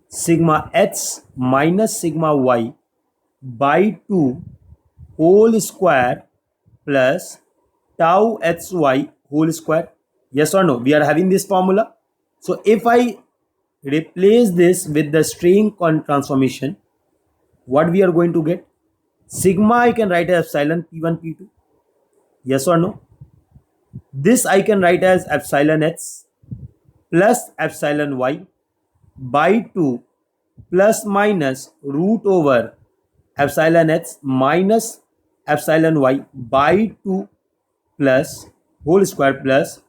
sigma h minus sigma y by 2 whole square plus tau hy whole square. Yes or no? We are having this formula. So if I replace this with the strain transformation, what we are going to get? Sigma I can write as epsilon P1, P2. Yes or no? This I can write as epsilon X plus epsilon Y by 2 plus minus root over epsilon X minus epsilon Y by 2 plus whole square plus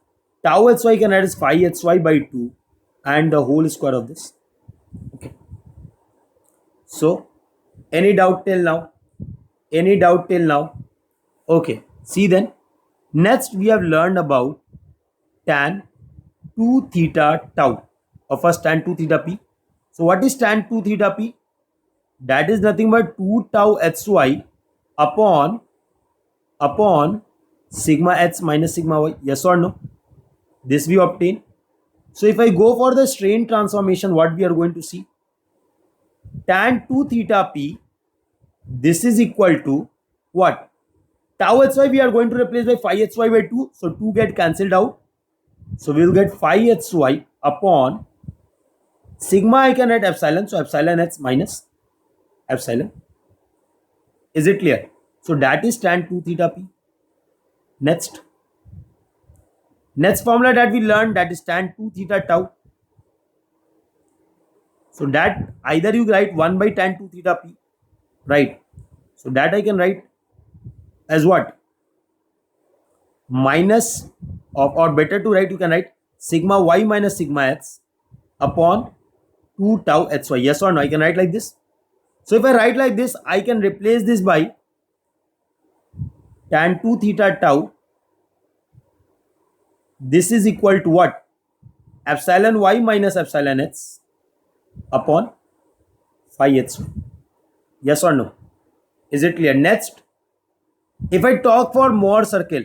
tau Hy can write as phi Hy by 2 and the whole square of this. Okay. So, any doubt till now? Any doubt till now? Okay. See then. Next, we have learned about tan 2 theta tau, or first tan 2 theta p. So, what is tan 2 theta p? That is nothing but 2 tau Hy upon sigma h minus sigma y. Yes or no? This we obtain. So, if I go for the strain transformation, what we are going to see? Tan 2 theta p, this is equal to what? Tau Hy we are going to replace by phi Hy by 2. So 2 get cancelled out. So we will get phi Hy upon sigma I can write epsilon. So epsilon h minus epsilon. Is it clear? So that is tan 2 theta p. Next formula that we learned, that is tan 2 theta tau. So that either you write 1 by tan 2 theta p. Right. So that I can write as what? Minus of, or better to write, you can write sigma y minus sigma x upon 2 tau hy. Yes or no? I can write like this. So if I write like this, I can replace this by tan 2 theta tau. This is equal to what? Epsilon y minus epsilon x upon phi hy. Yes or no? Is it clear? Next, if I talk for Mohr circle,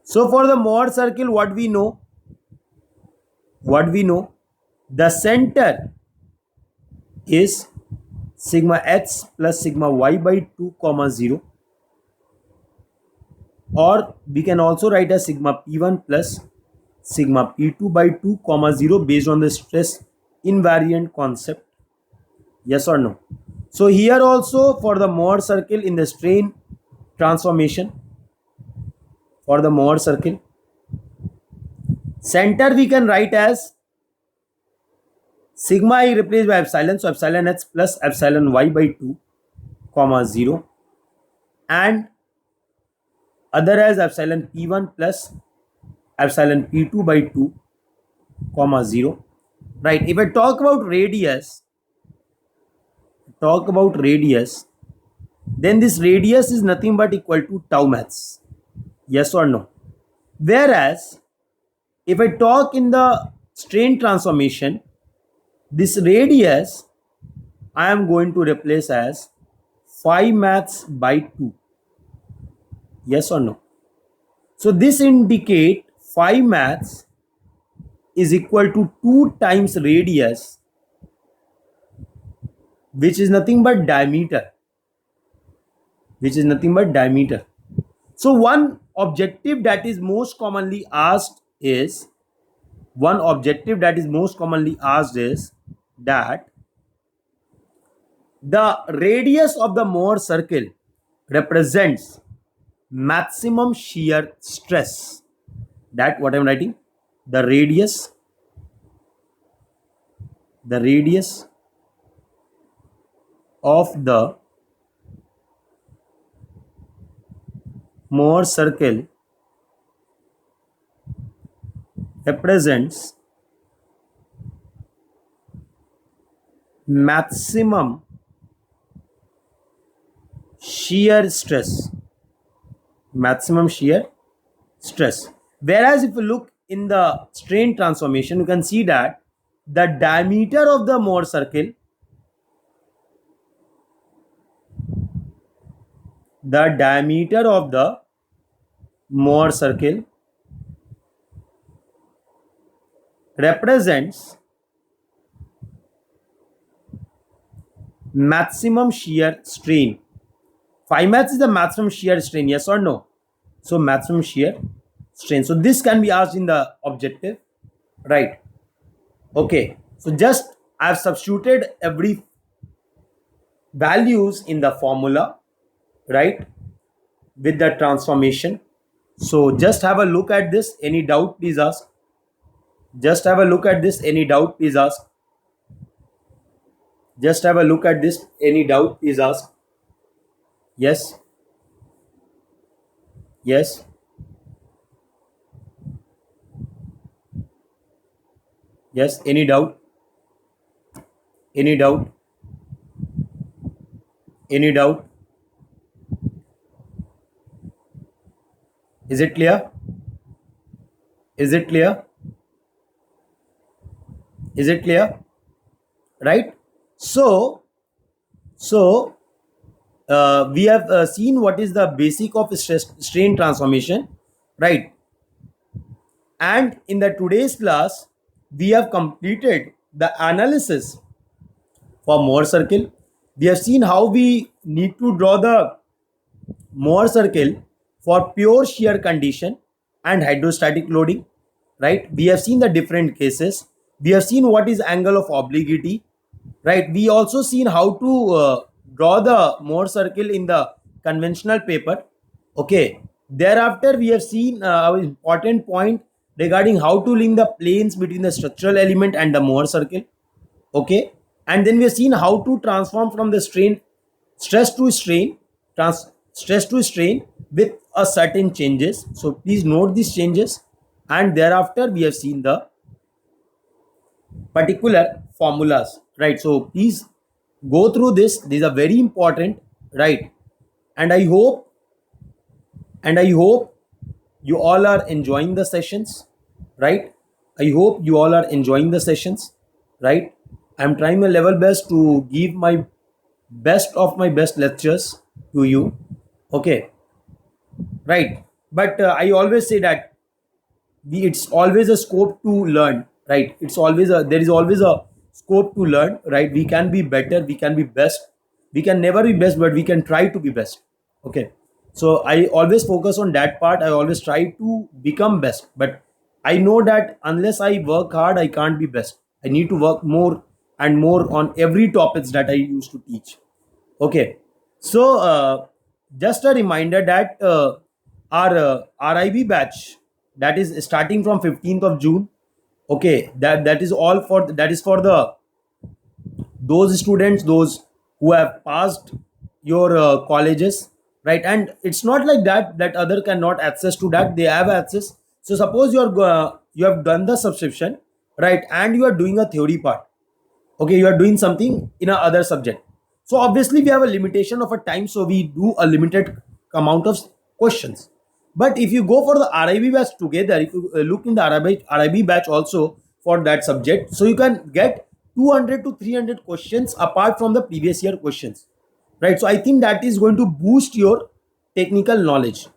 so for the Mohr circle, what we know? The center is sigma x plus sigma y by 2 comma 0, or we can also write as sigma p1 plus sigma p2 by 2 comma 0 based on the stress invariant concept. Yes or no? So here also for the Mohr circle in the strain transformation, for the Mohr circle, center we can write as sigma I replaced by epsilon, so epsilon h plus epsilon y by 2 comma 0, and other as epsilon p1 plus epsilon p2 by 2 comma 0. Right. If I talk about radius, then this radius is nothing but equal to tau max. Yes or no? Whereas if I talk in the strain transformation, this radius I am going to replace as phi max by 2. Yes or no? So this indicate phi max is equal to 2 times radius, which is nothing but diameter. So one objective that is most commonly asked is that the radius of the Mohr circle represents maximum shear stress. That what I am writing, the radius of the Mohr circle represents maximum shear stress. Whereas if you look in the strain transformation, you can see that the diameter of the Mohr circle, represents maximum shear strain. Phi max is the maximum shear strain, yes or no? So maximum shear strain. So this can be asked in the objective, right? Okay. So just I have substituted every values in the formula, right, with the transformation. So just have a look at this. Any doubt, please ask. Just have a look at this. Any doubt, please ask. Just have a look at this. Any doubt, please ask. Yes. Yes. Yes. Any doubt? Any doubt? Any doubt? Is it clear? Is it clear? Is it clear? Right? So we have seen what is the basic of strain transformation, right? And in the today's class, we have completed the analysis for Mohr circle. We have seen how we need to draw the Mohr circle for pure shear condition and hydrostatic loading, right? We have seen the different cases. We have seen what is angle of obliquity, right? We also seen how to draw the Mohr circle in the conventional paper. Okay. Thereafter, we have seen our important point regarding how to link the planes between the structural element and the Mohr circle. Okay. And then we have seen how to transform from the stress to strain with a certain changes. So please note these changes. And thereafter, we have seen the particular formulas, right? So please go through this. These are very important, right? And I hope you all are enjoying the sessions, right? I hope you all are enjoying the sessions, right? I'm trying my level best to give my best of my best lectures to you. Okay, right? But I always say that it's always a scope to learn, right? It's always there is always a scope to learn, right? We can be better, we can be best. We can never be best, but we can try to be best. Okay, so I always focus on that part. I always try to become best, but I know that unless I work hard, I can't be best. I need to work more and more on every topics that I used to teach. Okay, so just a reminder that our RIB batch, that is starting from 15th of June. Okay, that is all for that is for the those students, those who have passed your colleges, right? And it's not like that other cannot access to that. They have access. So suppose you have done the subscription, right, and you are doing a theory part. Okay, you are doing something in a other subject. So obviously we have a limitation of a time, so we do a limited amount of questions. But if you go for the RIB batch together, if you look in the RIB batch also for that subject, so you can get 200 to 300 questions apart from the previous year questions, right? So I think that is going to boost your technical knowledge.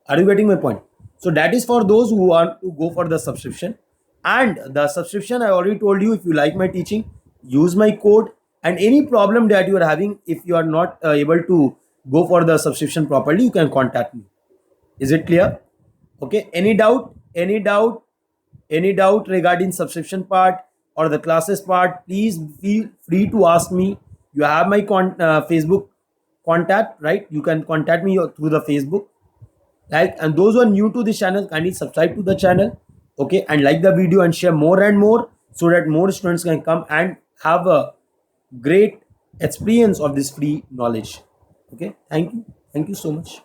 Are you getting my point? So that is for those who want to go for the subscription. And the subscription, I already told you, if you like my teaching, use my code. And any problem that you are having, if you are not able to go for the subscription properly, you can contact me. Is it clear? Okay, any doubt, any doubt regarding subscription part or the classes part, please feel free to ask me. You have my Facebook contact, right? You can contact me through the Facebook, right? And those who are new to this channel, kindly subscribe to the channel, okay, and like the video and share more and more, so that more students can come and have a great experience of this free knowledge. Okay, thank you so much.